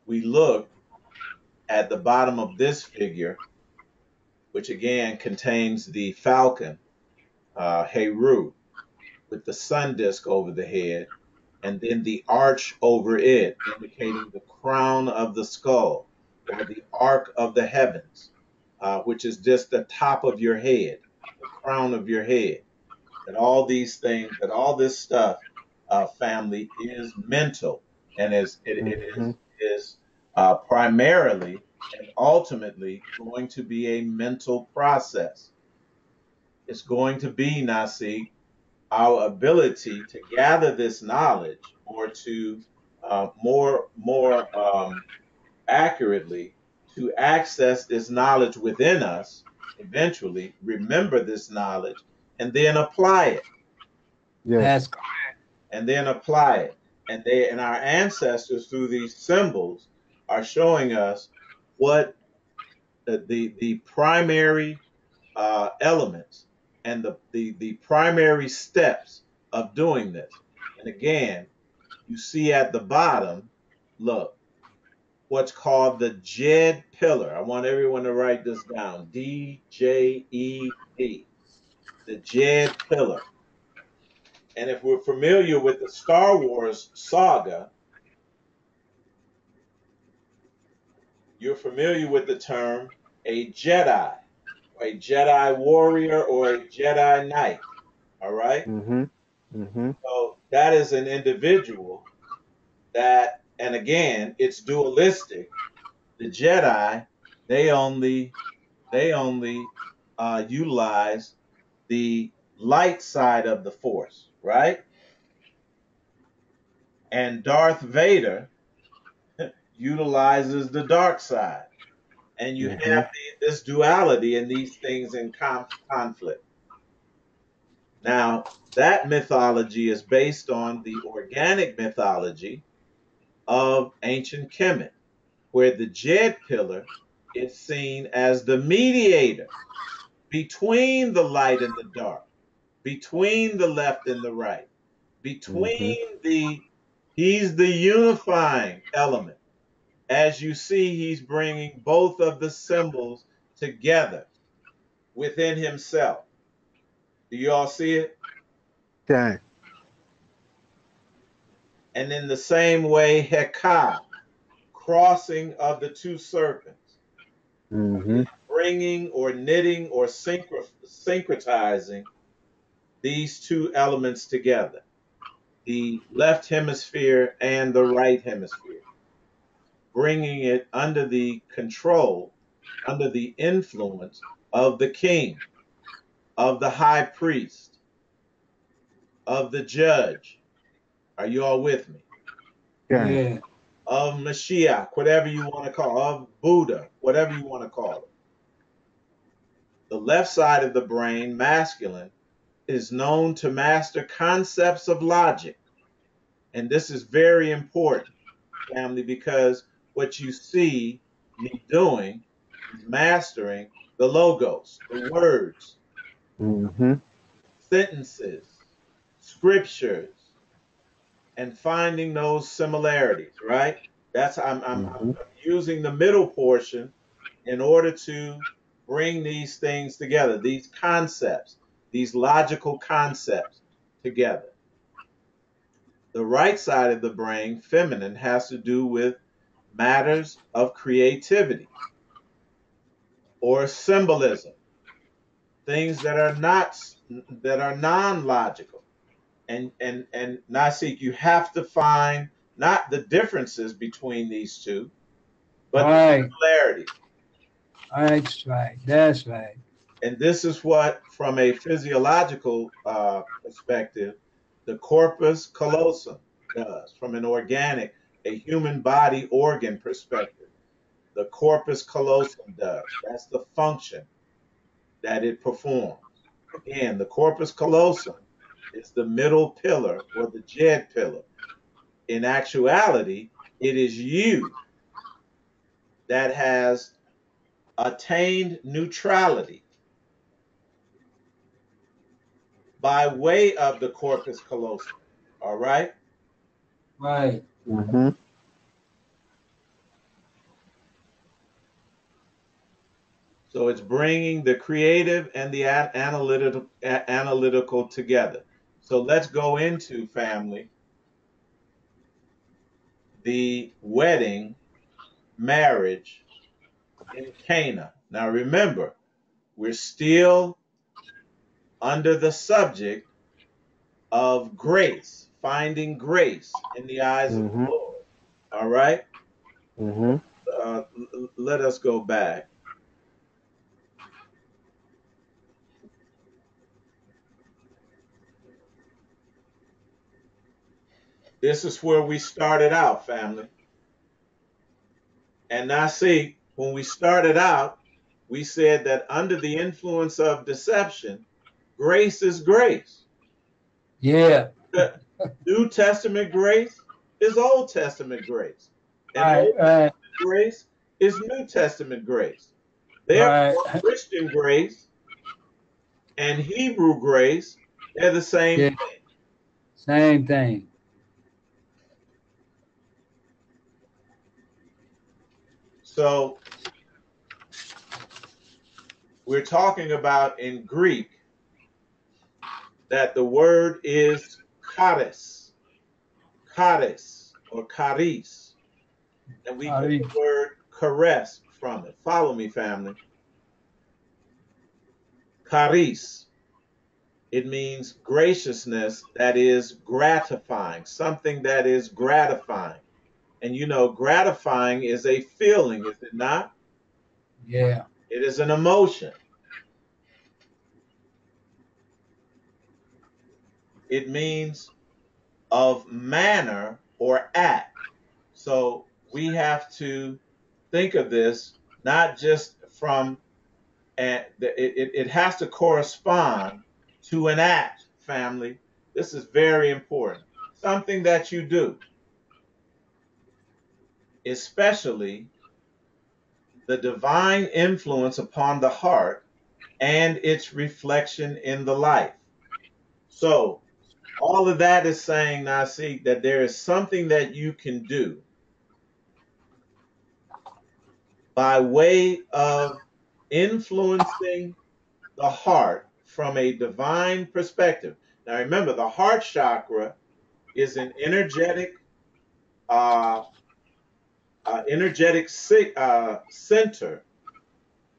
we look at the bottom of this figure, which again contains the falcon, Heru, with the sun disk over the head, and then the arch over it, indicating the crown of the skull or the arc of the heavens, which is just the top of your head, the crown of your head. That all these things, that all this stuff, family, is mental, and Mm-hmm. is primarily and ultimately going to be a mental process. It's going to be, Nasi, our ability to gather this knowledge, or to more accurately, to access this knowledge within us, eventually remember this knowledge, and then apply it, Yes. That's and then apply it. And our ancestors, through these symbols, are showing us what the primary elements and the primary steps of doing this. And again, you see at the bottom, look, what's called the Jed pillar. I want everyone to write this down. DJED, the Jed pillar. And if we're familiar with the Star Wars saga, you're familiar with the term a Jedi, a Jedi warrior, or a Jedi knight. All right. Mm-hmm. Mm-hmm. So that is an individual that, and again, it's dualistic. The Jedi, they only utilize the light side of the Force, right? And Darth Vader utilizes the dark side, and you Mm-hmm. have this duality and these things in conflict. Now, that mythology is based on the organic mythology of ancient Kemet, where the Jed pillar is seen as the mediator between the light and the dark, between the left and the right, Mm-hmm. between he's the unifying element. As you see, he's bringing both of the symbols together within himself. Do you all see it? Okay. And in the same way, Heka, crossing of the two serpents, Mm-hmm. is bringing or knitting or syncretizing these two elements together, the left hemisphere and the right hemisphere, bringing it under the control, under the influence of the king, of the high priest, of the judge. Are you all with me? Okay. yeah. Of Mashiach, whatever you want to call it, of Buddha, whatever you want to call it. The left side of the brain, masculine, is known to master concepts of logic. And this is very important, family, because what you see me doing is mastering the logos, the words, Mm-hmm. sentences, scriptures, and finding those similarities, right? That's I'm Mm-hmm. using the middle portion in order to bring these things together, these concepts, these logical concepts together. The right side of the brain, feminine, has to do with matters of creativity or symbolism, things that are not that are non-logical. And Nasik, you have to find not the differences between these two, but the Right. similarities. That's right. That's right. And this is what, from a physiological perspective, the corpus callosum does. From an organic, a human body organ perspective, the corpus callosum does. That's the function that it performs. Again, the corpus callosum is the middle pillar or the Jed pillar. In actuality, it is you that has attained neutrality by way of the corpus callosum. All right? Right. Mm-hmm. So it's bringing the creative and the analytical together. So let's go into, family, the wedding, marriage in Cana. Now remember, we're still under the subject of grace, finding grace in the eyes of the Mm-hmm. Lord. All right? Mm-hmm. Let us go back. This is where we started out, family. And now see, when we started out, we said that under the influence of deception, grace is grace. Yeah. New Testament grace is Old Testament grace. And Right, Old right, Testament grace is New Testament grace. right. Therefore, Christian grace and Hebrew grace, they're the same Yeah, thing. same thing. So we're talking about in Greek that the word is charis, charis or charis, and we get the word caress from it. Follow me, family. Charis. It means graciousness that is gratifying, something that is gratifying. And you know, gratifying is a feeling, is it not? Yeah. It is an emotion. It means of manner or act. So we have to think of this not just from, and it has to correspond to an act, family. This is very important. Something that you do, especially the divine influence upon the heart and its reflection in the life. So, all of that is saying, Nasi, that there is something that you can do by way of influencing the heart from a divine perspective. Now, remember, the heart chakra is an uh, energetic center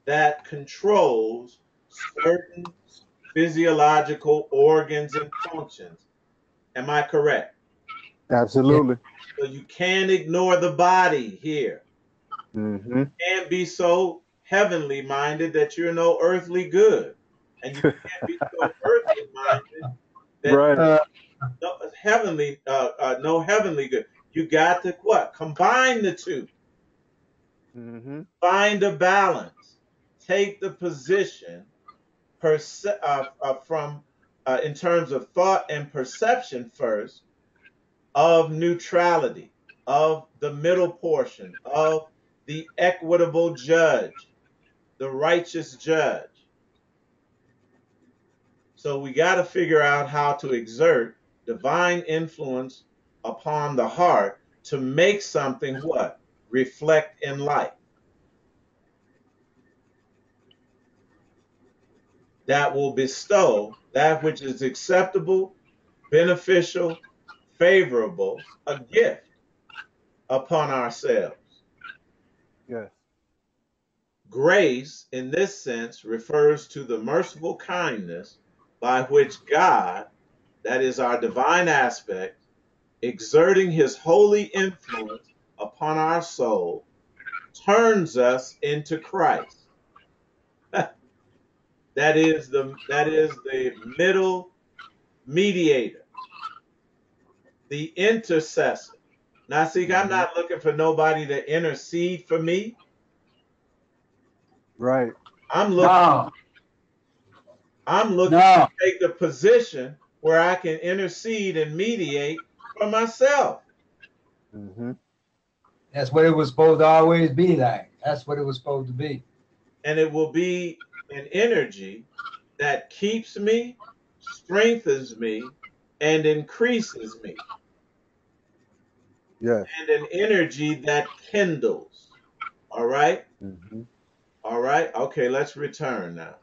that controls certain physiological organs and functions. Am I correct? Yeah. Absolutely. So you can't ignore the body here. Mm-hmm. You can't be so heavenly minded that you're no earthly good. And you can't be so earthly minded that Right. Uh, no heavenly good. You got to what? Combine the two. Mm-hmm. Find a balance. Take the position from in terms of thought and perception first of neutrality, of the middle portion, of the equitable judge, the righteous judge. So we got to figure out how to exert divine influence upon the heart to make something what? Reflect in life. That will bestow that which is acceptable, beneficial, favorable, a gift upon ourselves. Yes. Grace, in this sense, refers to the merciful kindness by which God, that is our divine aspect, exerting his holy influence upon our soul, turns us into Christ. That is the middle mediator, the intercessor. Now, see, I'm Mm-hmm. not looking for nobody to intercede for me. Right. I'm looking no, I'm looking no. to take the position where I can intercede and mediate for myself. Mm-hmm. That's what it was supposed to always be like. That's what it was supposed to be. And it will be an energy that keeps me, strengthens me, and increases me, Yes. and an energy that kindles. All right? Mm-hmm. All right? Okay, let's return now.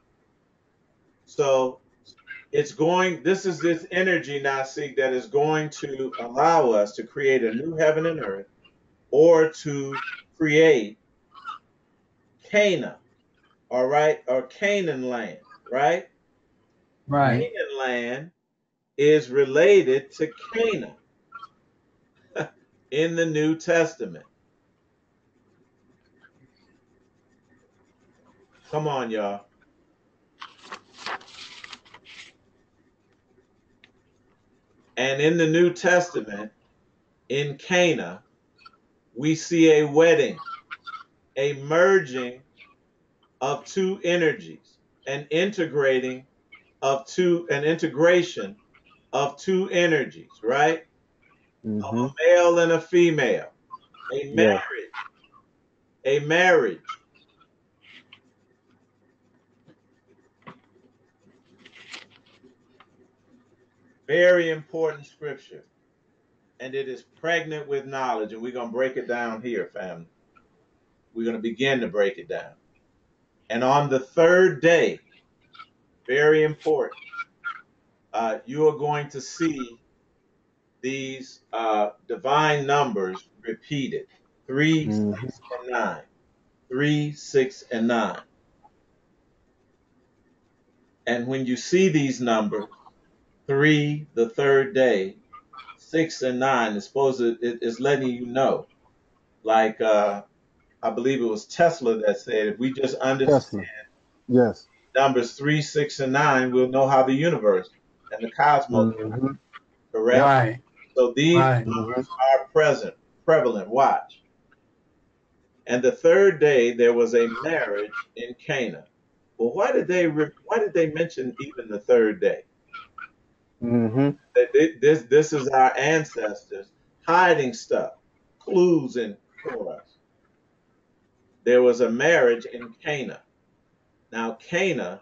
So this is this energy now, see, that is going to allow us to create a new heaven and earth or to create Cana, all right, or Canaan land, right? Mm-hmm. Right. Canaan land is related to Cana in the New Testament. Come on, y'all. And in the New Testament, in Cana, we see a wedding, a merging of two energies, an integration of two energies, right? Of Mm-hmm. a male and a female, a Yes. marriage, a marriage. Very important scripture, and it is pregnant with knowledge, and we're going to break it down here, family. We're going to begin to break it down. And on the third day, very important, you are going to see these divine numbers repeated: 3, Mm-hmm. 6, and 9. 3, 6, and 9. And when you see these numbers, 3, the third day, 6 and 9, it's letting you know. Like I believe it was Tesla that said, if we just understand Tesla. Yes. numbers 3, 6, and 9, we'll know how the universe and the cosmos work. Mm-hmm. Correct? Right. So these Right. Mm-hmm. numbers are prevalent. Watch. And the third day there was a marriage in Cana. Well, why did they mention even the third day? Mm-hmm. This is our ancestors hiding stuff, clues for us. There was a marriage in Cana. Now, Cana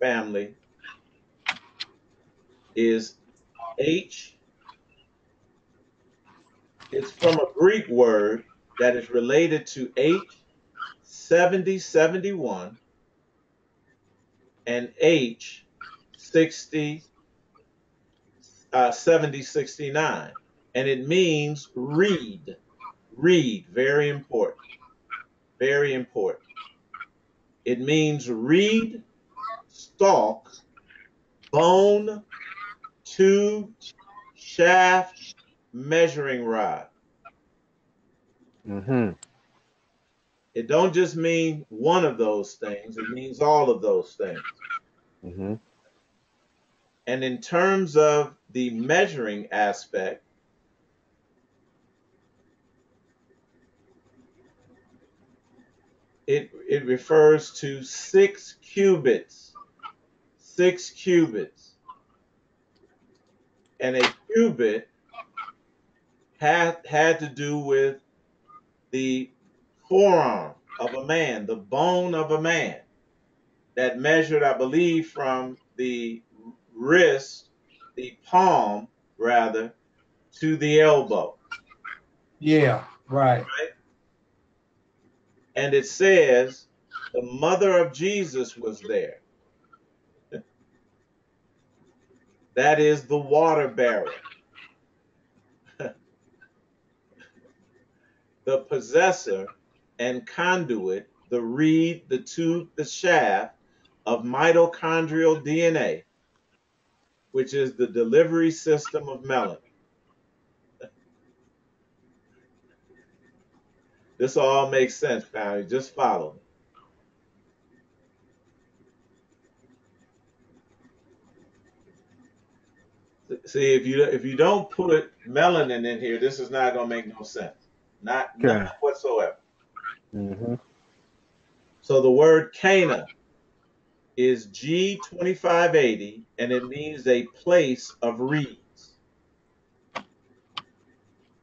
family is H. It's from a Greek word that is related to H 7071 and H 60 7069, and it means reed. Reed, very important, very important. It means reed, stalk, bone, tube, shaft, measuring rod. Mm-hmm. It don't just mean one of those things, it means all of those things. Mm-hmm. And in terms of the measuring aspect, it refers to 6 cubits. 6 cubits. And a cubit had to do with the forearm of a man, the bone of a man that measured, I believe, from the wrist, the palm rather, to the elbow. Yeah. Right. Right? And it says the mother of Jesus was there. That is the water bearer, the possessor and conduit, the reed, the tube, the shaft of mitochondrial DNA, which is the delivery system of melanin. This all makes sense, family. Just follow me. See, if you don't put melanin in here, this is not going to make no sense. Not none Okay. whatsoever. Mm-hmm. So the word Cana is G2580, and it means a place of reeds.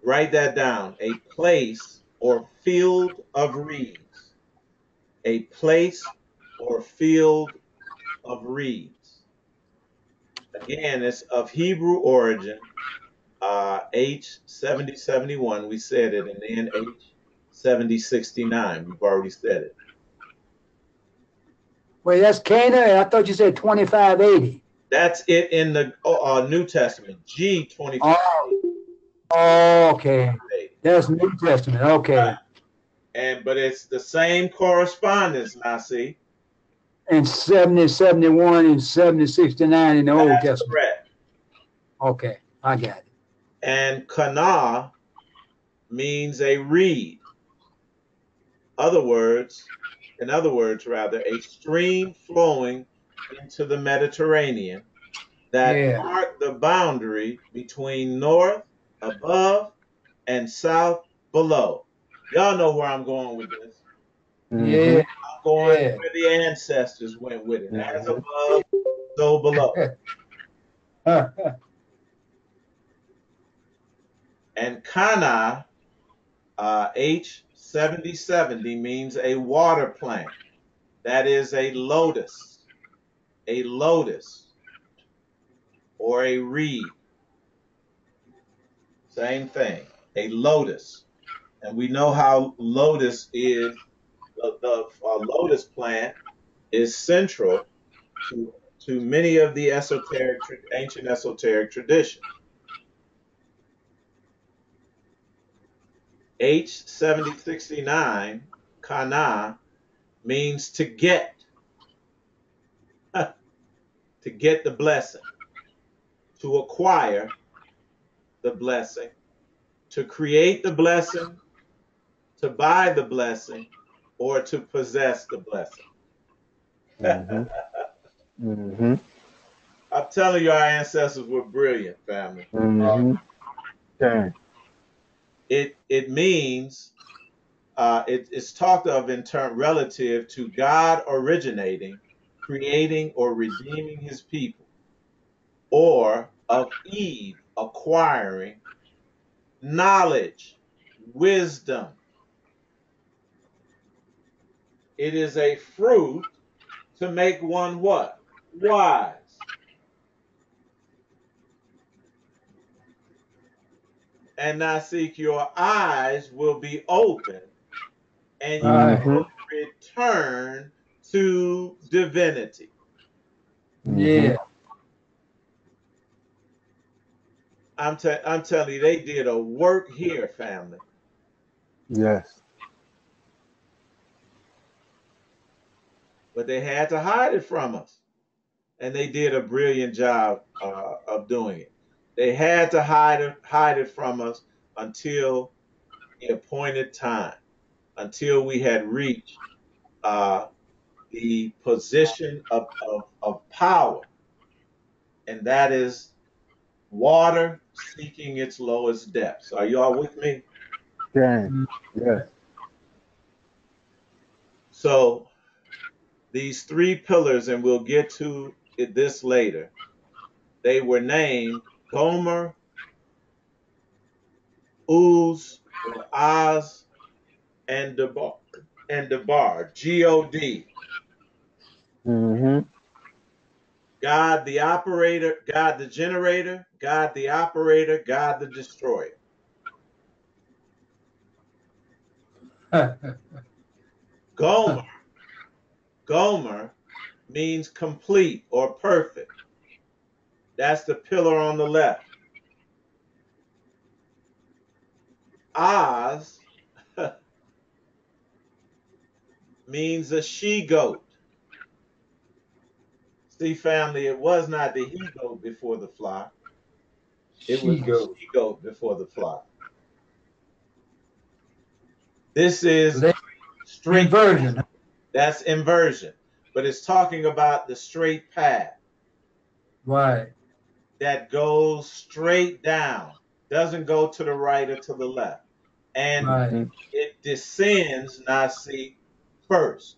Write that down. A place or field of reeds. A place or field of reeds. Again, it's of Hebrew origin, H 7071. We said it, and then H 7069. We've already said it. Wait, that's Cana. I thought you said 2580. That's it in the New Testament. G 2580. Oh, okay. That's New Testament. Okay. But it's the same correspondence, now see. And 70, 71, and 70, 69 in the Old That's Testament. correct. Okay. I got it. And kana means a reed. In other words, rather, a stream flowing into the Mediterranean that Yeah. marked the boundary between north, above, and south below. Y'all know where I'm going with this. Mm-hmm. Yeah, I'm going yeah. where the ancestors went with it. As Mm-hmm. above, so below. And Kana, H7070, means a water plant. That is a lotus, or a reed. Same thing, a lotus. And we know how lotus is, the lotus plant is central to, to many of the ancient esoteric traditions. H7069, Kana, means to get, to get the blessing, to acquire the blessing, to create the blessing, to buy the blessing, or to possess the blessing. Mm-hmm. Mm-hmm. I'm telling you, our ancestors were brilliant, family. Mm-hmm. Okay. It means it's talked of in term relative to God originating, creating, or redeeming His people, or of Eve acquiring knowledge, wisdom. It is a fruit to make one what? Wise. And now seek your eyes will be open and you Right. Mm-hmm. will return to divinity. Mm-hmm. Yeah. I'm telling you, they did a work here, family, Yes. but they had to hide it from us. And they did a brilliant job of doing it. They had to hide it from us until the appointed time, until we had reached uh, the position of power, and that is water seeking its lowest depths. Are you all with me? Okay. Mm. Yes. So these three pillars, and we'll get to this later, they were named Gomer, Uz, or Oz, and Debar, God. Mm-hmm. God the operator, God the generator, God the operator, God the destroyer. Gomer, Gomer means complete or perfect. That's the pillar on the left. Oz means a she goat. See, family, it was not the he goat before the flock. It She was the goes. she goat before the flock. This is Late straight. inversion. That's inversion. But it's talking about the straight path Right. that goes straight down, doesn't go to the right or to the left. And Right. Mm-hmm. it descends, Nasi, first.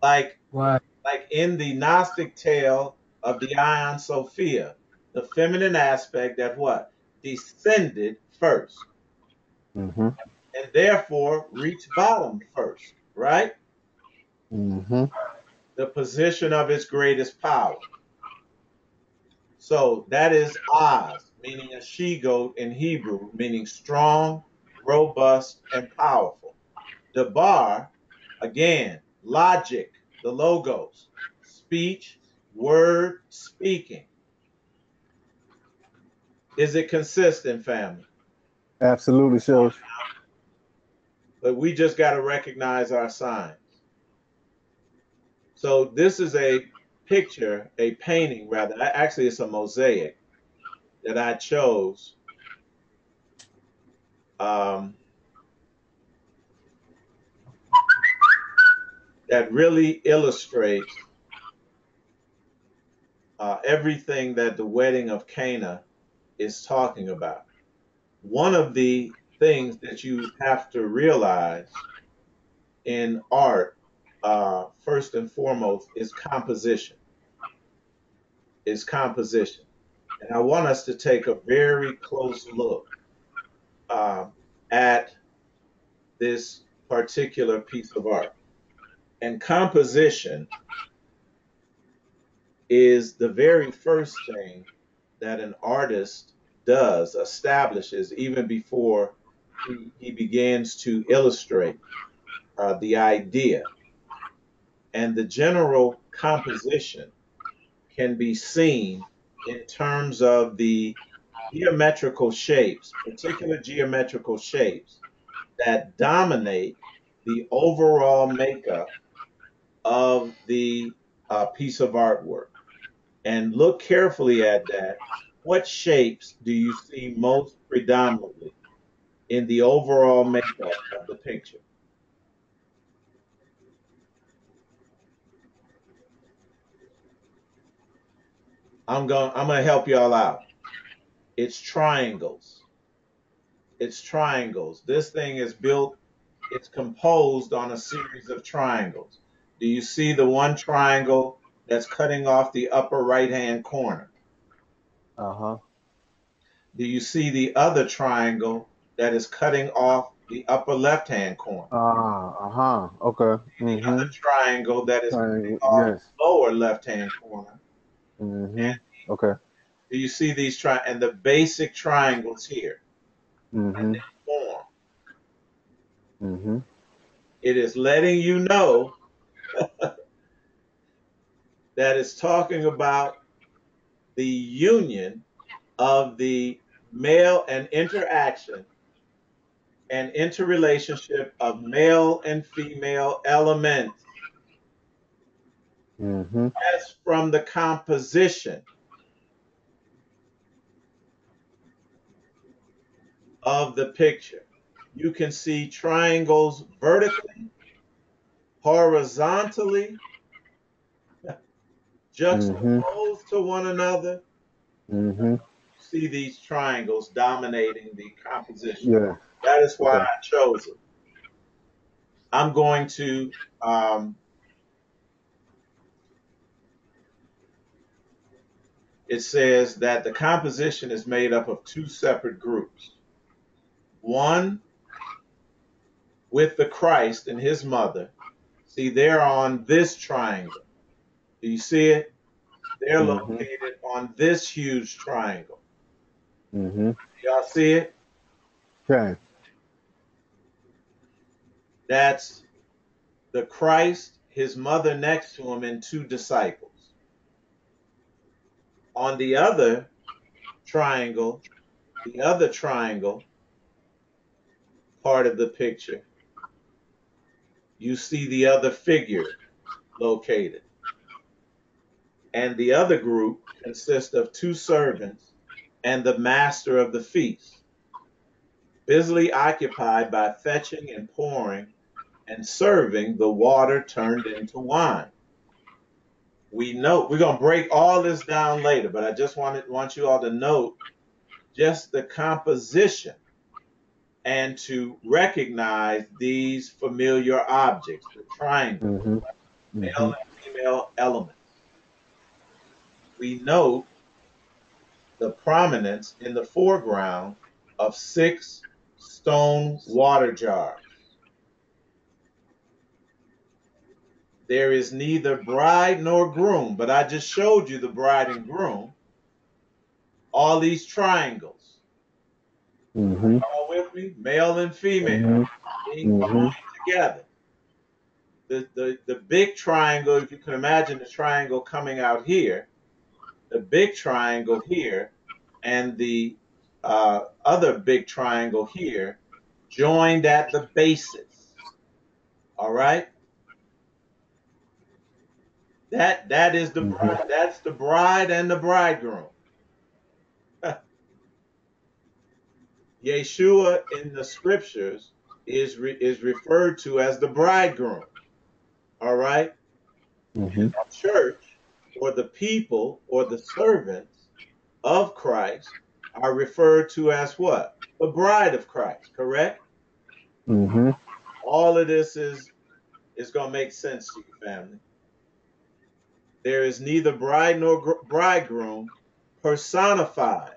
Like Right. like in the Gnostic tale of the Ion Sophia, the feminine aspect that what? Descended first, Mm-hmm. and therefore reached bottom first, right? Mm-hmm. The position of its greatest power. So that is Oz, meaning a she goat in Hebrew, meaning strong, robust, and powerful. Debar, again, logic, the logos, speech, word, speaking. Is it consistent, family? Absolutely, shows. But we just got to recognize our signs. So this is a picture, a painting rather. Actually, it's a mosaic that I chose um, that really illustrates everything that the wedding of Cana is talking about. One of the things that you have to realize in art, first and foremost, is composition. Is composition. And I want us to take a very close look um, at this particular piece of art. And composition is the very first thing that an artist does, establishes, even before he begins to illustrate the idea. And the general composition can be seen in terms of the geometrical shapes, particular geometrical shapes that dominate the overall makeup of the piece of artwork. And look carefully at that. What shapes do you see most predominantly in the overall makeup of the picture? I'm gonna help y'all out. It's triangles. It's triangles. This thing is built, it's composed on a series of triangles. Do you see the one triangle that's cutting off the upper right-hand corner? Uh-huh. Do you see the other triangle that is cutting off the upper left-hand corner? Uh-huh. Okay. The other triangle that is cutting off Yes. the lower left-hand corner. Mm-hmm. Okay. Do you see these and the basic triangles here that Mm-hmm. they form? Mm-hmm. It is letting you know that it's talking about the union of the male and interaction and interrelationship of male and female elements Mm-hmm. as from the composition of the picture. You can see triangles vertically, horizontally, Mm-hmm. juxtaposed to one another. Mm-hmm. See these triangles dominating the composition. Yeah. That is why Okay. I chose it. I'm going to, um, it says that the composition is made up of two separate groups. One with the Christ and his mother. See, they're on this triangle. Do you see it? They're Mm-hmm. located on this huge triangle. Mm-hmm. Y'all see it? Okay. That's the Christ, his mother next to him, and two disciples. On triangle, the other triangle part of the picture, you see the other figure located. And the other group consists of two servants and the master of the feast, busily occupied by fetching and pouring and serving the water turned into wine. We know we're going to break all this down later, but I just want you all to note just the composition and to recognize these familiar objects, the triangle, Mm-hmm. Mm-hmm. male and female elements. We note the prominence in the foreground of 6 stone water jars. There is neither bride nor groom, but I just showed you the bride and groom. All these triangles, Mm-hmm. all with me, male and female, Mm-hmm. being Mm-hmm. joined together. The big triangle, if you can imagine the triangle coming out here, the big triangle here, and the other big triangle here, joined at the bases. All right, that is the Mm-hmm. bride. That's the bride and the bridegroom. Yeshua in the scriptures is referred to as the bridegroom. All right, Mm-hmm. the church or the people or the servants of Christ are referred to as what? the bride of Christ, correct? Mm-hmm. All of this is going to make sense to you, family. There is neither bride nor bridegroom personified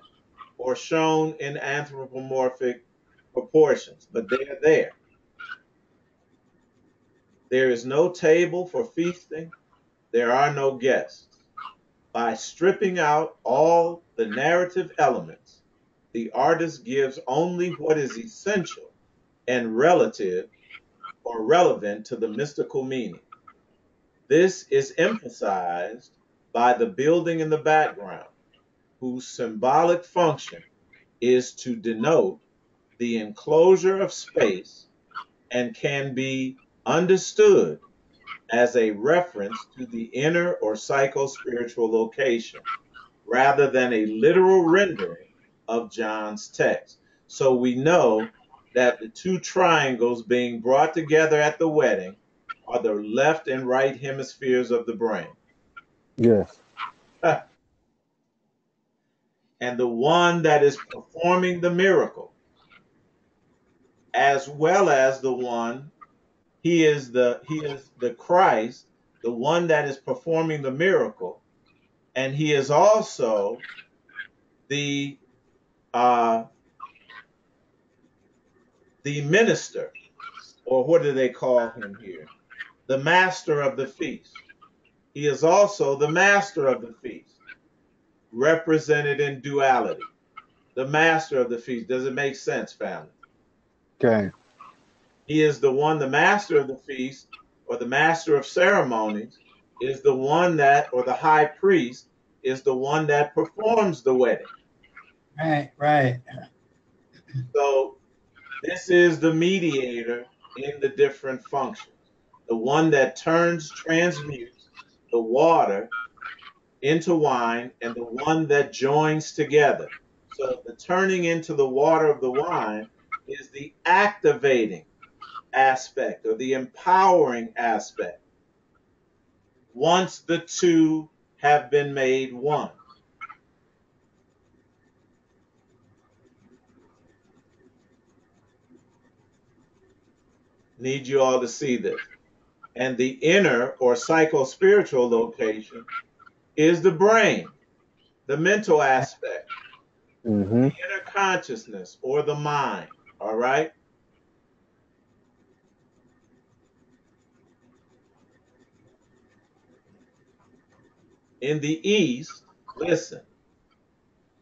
or shown in anthropomorphic proportions, but they are there. There is no table for feasting. There are no guests. By stripping out all the narrative elements, the artist gives only what is essential and relative or relevant to the mystical meaning. This is emphasized by the building in the background, whose symbolic function is to denote the enclosure of space and can be understood as a reference to the inner or psycho-spiritual location rather than a literal rendering of John's text. So we know that the two triangles being brought together at the wedding are the left and right hemispheres of the brain. Yes. And the one that is performing the miracle, as well as the one, he is the Christ, the one that is performing the miracle, and he is also the uh, the minister, or what do they call him here? The master of the feast. He is also the master of the feast, represented in duality. The master of the feast. Does it make sense, family? Okay. He is the one, the master of the feast, or the master of ceremonies, is the one that, or the high priest, is the one that performs the wedding. Right, right. So this is the mediator in the different functions. The one that transmutes the water into wine, and the one that joins together. So the turning into the water of the wine is the activating aspect or the empowering aspect. Once the two have been made one. Need you all to see this. And the inner or psycho-spiritual location is the brain, the mental aspect, Mm-hmm. the inner consciousness or the mind. All right? In the East, listen,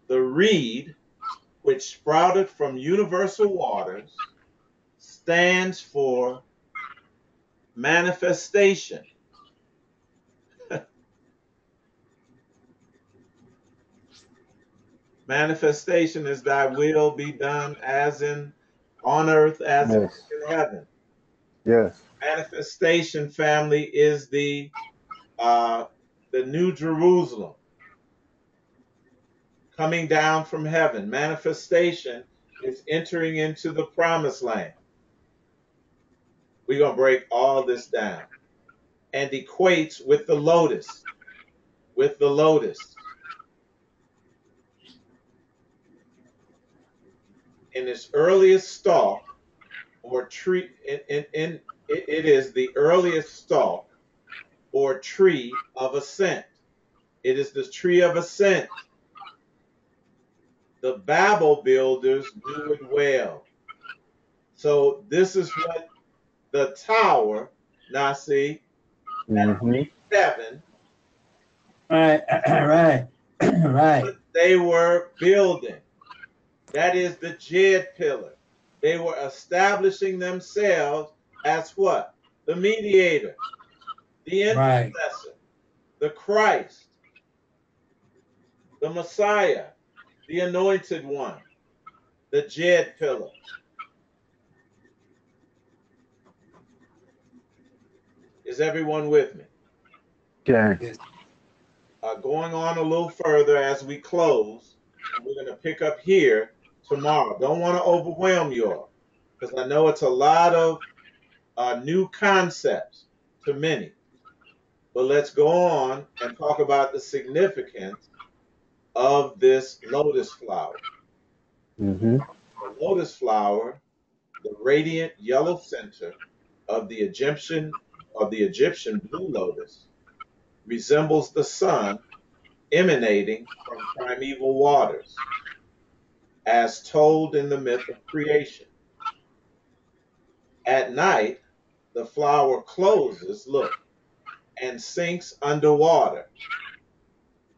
the reed which sprouted from universal waters stands for manifestation. Manifestation is thy will be done as in on earth as it Yes. is in heaven. Yes. Manifestation, family, is uh, the New Jerusalem coming down from heaven. Manifestation is entering into the promised land. We're going to break all this down and equates with the lotus, with the lotus. In its earliest stalk or tree, it is the earliest stalk or tree of ascent. It is the tree of ascent. The Babel builders knew it well. So this is what the tower, now see, that Mm-hmm. seven, Right, right, right. what they were building. That is the Jed pillar. They were establishing themselves as what? The mediator, the Right. intercessor, the Christ, the Messiah, the anointed one, the Jed pillar. Is everyone with me? Okay. Yes. Going on a little further as we close, and we're going to pick up here tomorrow. Don't want to overwhelm you all because I know it's a lot of new concepts to many. But let's go on and talk about the significance of this lotus flower. Mm-hmm. The lotus flower, the radiant yellow center of the Egyptian blue lotus, resembles the sun emanating from primeval waters, as told in the myth of creation. At night, the flower closes, look, and sinks underwater.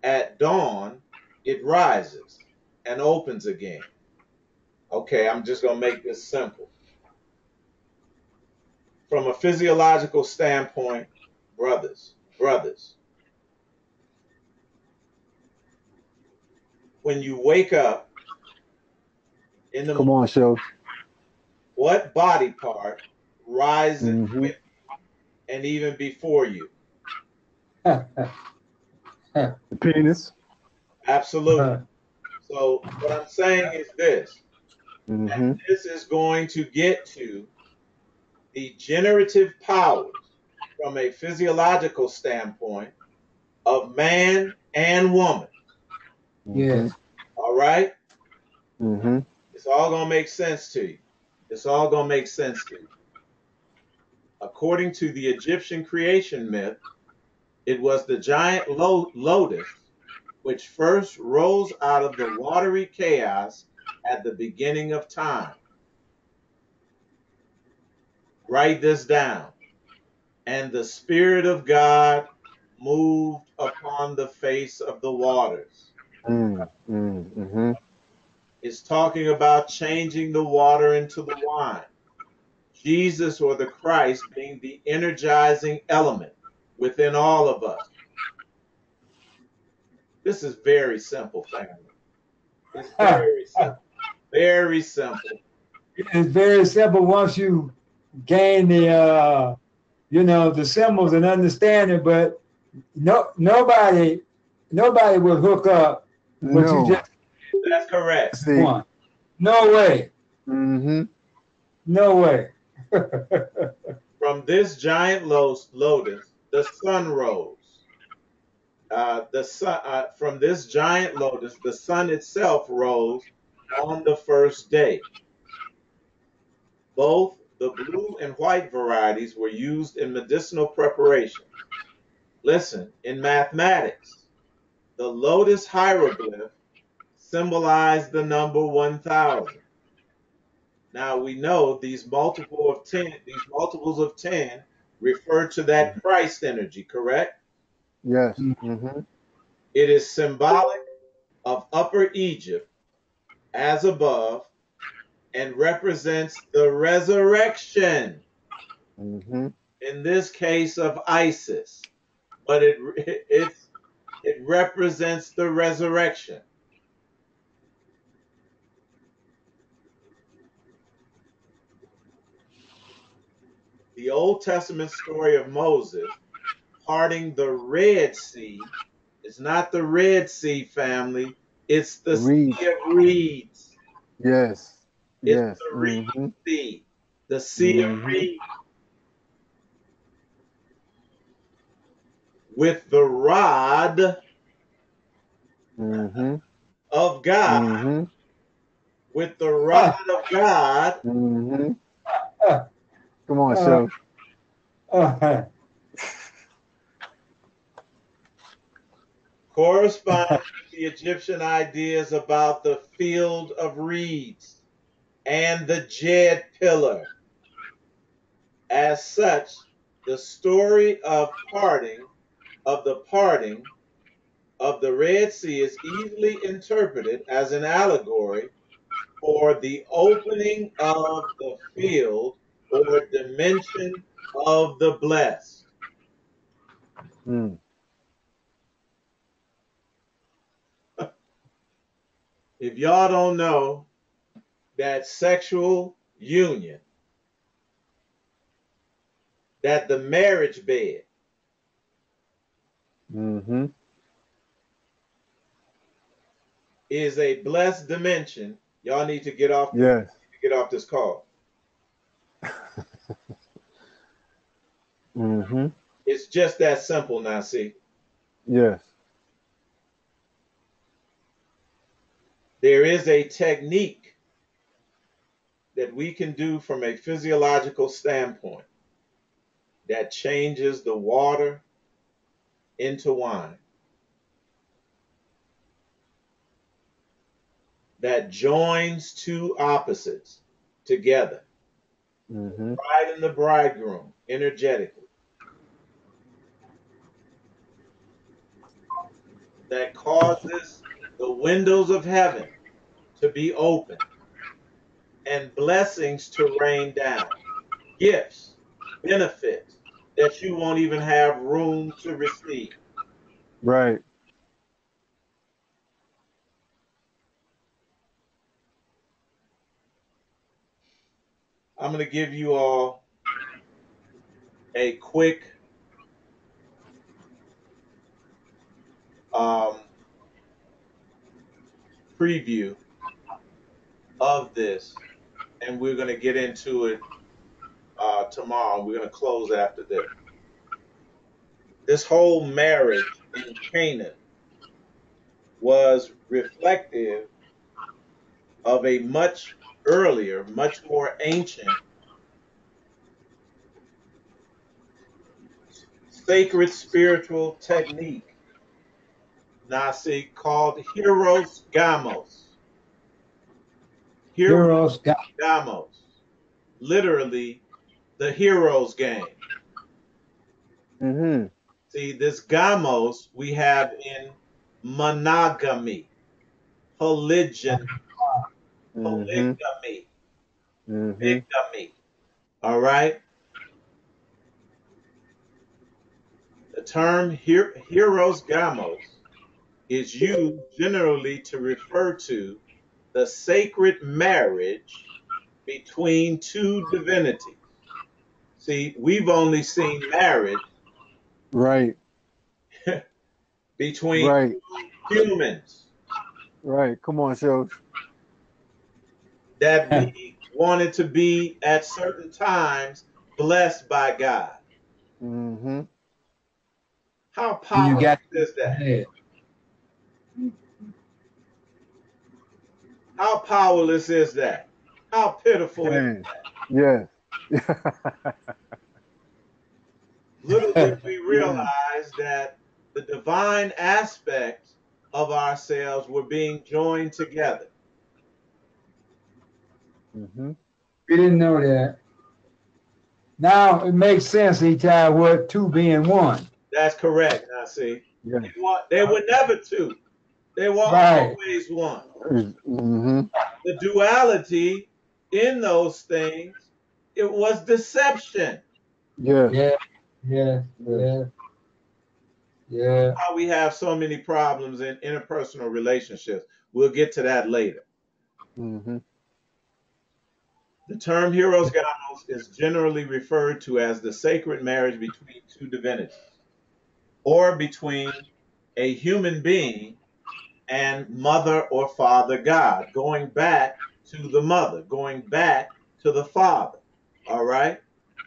At dawn, it rises and opens again. Okay, I'm just going to make this simple. From a physiological standpoint, brothers, when you wake up in the Come morning, on, show. what body part rises Mm-hmm. with and even before you? The penis. Absolutely. So what I'm saying is this, that Mm-hmm. this is going to get to the generative powers from a physiological standpoint of man and woman. Mm-hmm. Yes. All right? Mm-hmm. It's all going to make sense to you. It's all going to make sense to you. According to the Egyptian creation myth, it was the giant lotus which first rose out of the watery chaos at the beginning of time. Write this down. And the Spirit of God moved upon the face of the waters. Mm-hmm. It's talking about changing the water into the wine. Jesus or the Christ being the energizing element within all of us. This is very simple, family. It's very simple. Very simple. It's very simple once you gain the the symbols and understand it, but nobody will hook up what you No. just That's correct. See. want. No way. Mm-hmm. No way. From this giant lotus, the sun rose. From this giant lotus, the sun itself rose on the first day. Both the blue and white varieties were used in medicinal preparations. Listen, in mathematics, the lotus hieroglyph symbolized the number 1000. Now we know these multiples of 10 refer to that Christ energy, correct? Yes. Mm-hmm. It is symbolic of Upper Egypt as above and represents the resurrection, Mm-hmm. in this case of Isis, but it represents the resurrection. The Old Testament story of Moses parting the Red Sea is not the Red Sea, family. It's the Read. Sea of Reeds. Yes. It's Yes. the Mm-hmm. Reed Sea. The Sea of Mm-hmm. Reeds with the rod Mm-hmm. of God. Mm-hmm. With the rod of God Mm-hmm. Come on, Uh, show. uh, corresponding with the Egyptian ideas about the field of reeds and the Jed pillar. As such, the story of the parting of the Red Sea is easily interpreted as an allegory for the opening of the field or dimension of the blessed. Mm. If y'all don't know that sexual union, that the marriage bed Mm-hmm. is a blessed dimension, y'all need to Yes. get off this call. Mm-hmm. It's just that simple now, see. Yes. There is a technique that we can do from a physiological standpoint that changes the water into wine, that joins two opposites together, Mm-hmm. bride and the bridegroom, energetically, that causes the windows of heaven to be open and blessings to rain down, gifts, benefits that you won't even have room to receive. Right. I'm going to give you all a quick um, preview of this, and we're going to get into it tomorrow. We're going to close after this. This whole marriage in Canaan was reflective of a much earlier, much more ancient, sacred spiritual technique, Nasi, called Hieros Gamos. Hieros Heroes got Gamos. Literally, the hero's game. Mm-hmm. See, this gamos we have in monogamy, polygyny, Mm-hmm. polygamy, Mm-hmm. bigamy. All right? The term heroes gamos is used generally to refer to the sacred marriage between two divinities. See, we've only seen marriage Right. between Right. humans Right. Come on, shows. that we wanted to be at certain times blessed by God. Mm-hmm. How when you powerful got is that? yeah. How powerless is that? How pitiful is Yes. Yes. little did we Yes. realize that the divine aspects of ourselves were being joined together. Mm-hmm. We didn't know that. Now it makes sense, Eitai, what two being one. That's correct. Now see, Yes. they were never two. They were Right. always one. Mm-hmm. The duality in those things, it was deception. Yes. Yeah, yeah, Yes. yeah, yeah. How we have so many problems in interpersonal relationships. We'll get to that later. Mm-hmm. The term Heroes Gamos is generally referred to as the sacred marriage between two divinities, or between a human being and mother or father God, going back to the mother, going back to the father, all right?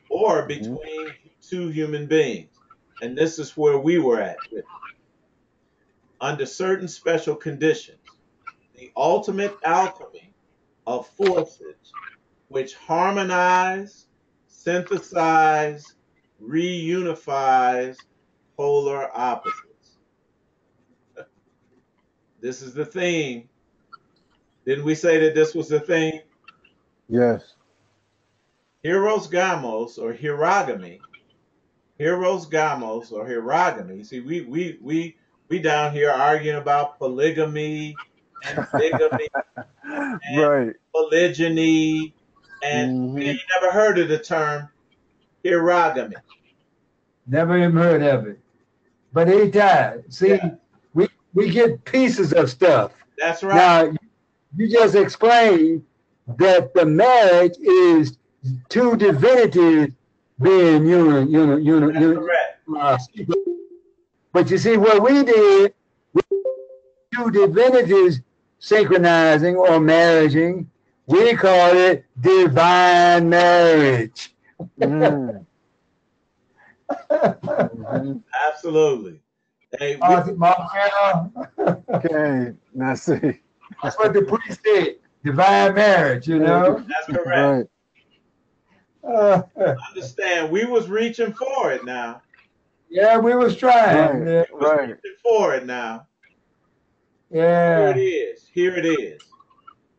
Or Mm-hmm. between two human beings. And this is where we were at with it. Under certain special conditions, the ultimate alchemy of forces which harmonize, synthesize, reunifies polar opposites. This is the theme. Didn't we say that this was the theme? Yes. Heroes Gamos or Hiragami. Heroes Gamos or Hiragami. See, we down here arguing about polygamy and bigamy and Right. polygyny, and Mm-hmm. man, you never heard of the term Hiragami. Never even heard of it. But Eitai, Yeah, see, we get pieces of stuff. that's right. Now you just explained that the marriage is two divinities being That's correct. uh, but you see what we did, two divinities synchronizing or marrying, we call it divine marriage. Mm. Mm-hmm. Absolutely. Hey, Marcel, Okay. Now see. that's what the priest said. divine marriage, you know. That's correct. Right. Uh, Understand, we was reaching for it now. yeah, we was trying. Right. Yeah. We was Right. reaching for it now. Here it Yeah. is. Here it is.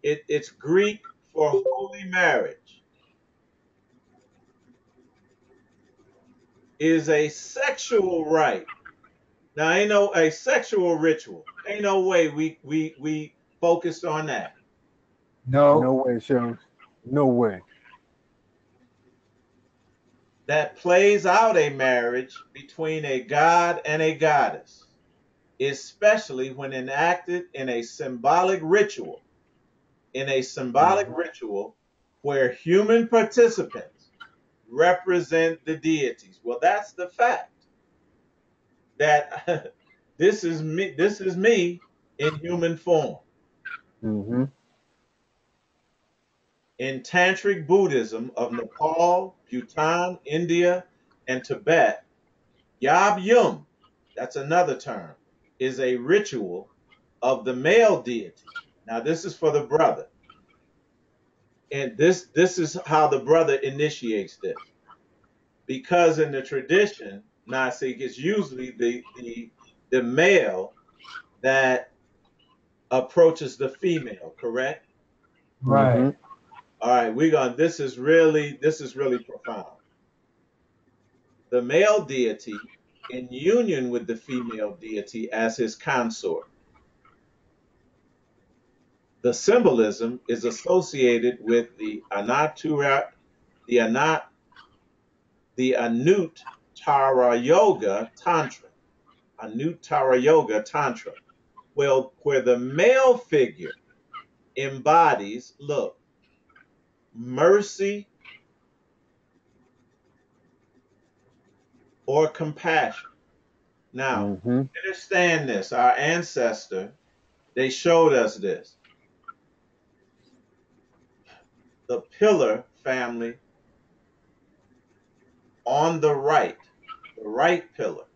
It's Greek for holy marriage. Is a sexual rite. Now, ain't no a sexual ritual. Ain't no way we focused on that. No No. way, Sheriff. No way. That plays out a marriage between a god and a goddess, especially when enacted in a symbolic ritual. In a symbolic Mhm. ritual where human participants represent the deities. Well, that's the fact that this is me. This is me in human form. Mhm. In Tantric Buddhism of Nepal, Bhutan, India, and Tibet, Yab Yum, that's another term, is a ritual of the male deity. Now, this is for the brother. And this is how the brother initiates this. Because in the tradition, Nasik, it's usually the male that approaches the female, correct? Right. Mhm. All right, this is really profound. The male deity in union with the female deity as his consort. The symbolism is associated with the Anat, the Anuttara Yoga Tantra, Anuttara Yoga Tantra, where the male figure embodies, look, mercy or compassion. Now, Mhm. understand this. Our ancestor, they showed us this. The pillar family on the right pillar,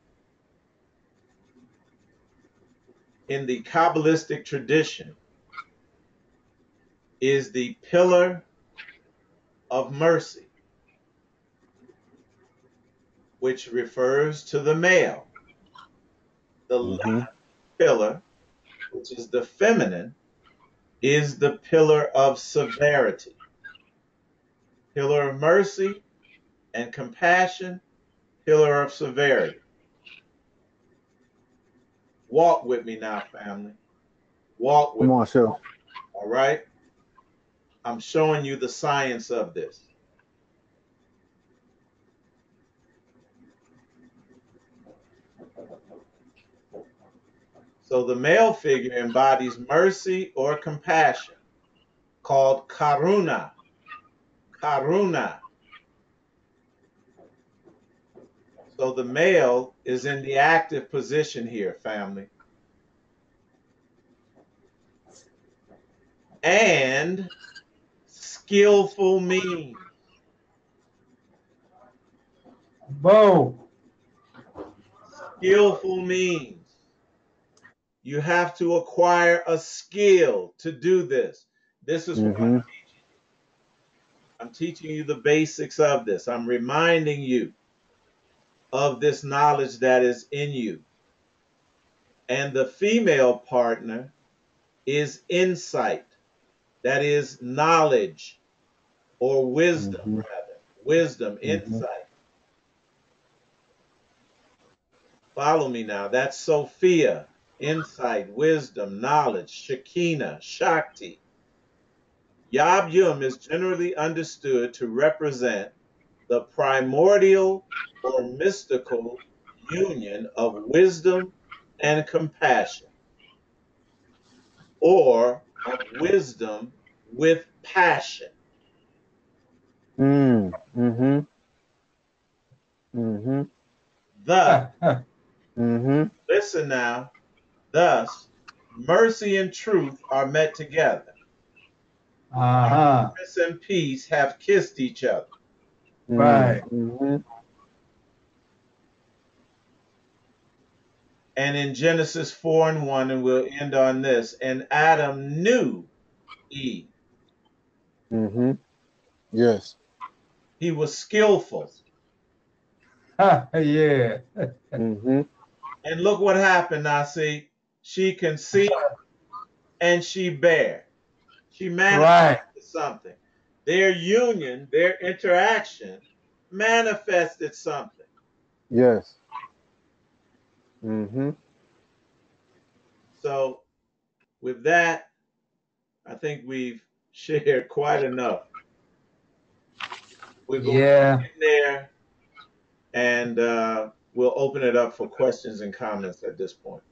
in the Kabbalistic tradition, is the pillar of mercy, which refers to the male. The Mhm. left pillar, which is the feminine, is the pillar of severity, pillar of mercy and compassion, pillar of severity. Walk with me now, family. Walk Come with me. on, Sheriff. All right? I'm showing you the science of this. So the male figure embodies mercy or compassion, called karuna. Karuna. So the male is in the active position here, family. And skillful means. Bo. Skillful means. You have to acquire a skill to do this. This is what Mhm. I'm teaching you the basics of this. I'm reminding you of this knowledge that is in you. And the female partner is insight, that is knowledge or wisdom, Mhm. rather. Wisdom, Mhm. insight. Follow me now. That's Sophia, insight, wisdom, knowledge, Shekinah, Shakti. Yab Yum is generally understood to represent the primordial or mystical union of wisdom and compassion, or of wisdom with passion. Mm. Mhm. Mhm. Thus, Mhm. listen now, thus, mercy and truth are met together. Uh-huh. Kindness and peace have kissed each other. Mm. Right. Mhm. And in Genesis 4 and 1, and we'll end on this, and Adam knew Eve. Mm-hmm. Yes. He was skillful. Yeah. Mm-hmm. And look what happened now. See, she conceived and she bare. She Right. manifested something. Their union, their interaction manifested something. Yes. Mm-hmm. So, with that, I think we've shared quite enough. We're going Yeah. in there and we'll open it up for questions and comments at this point.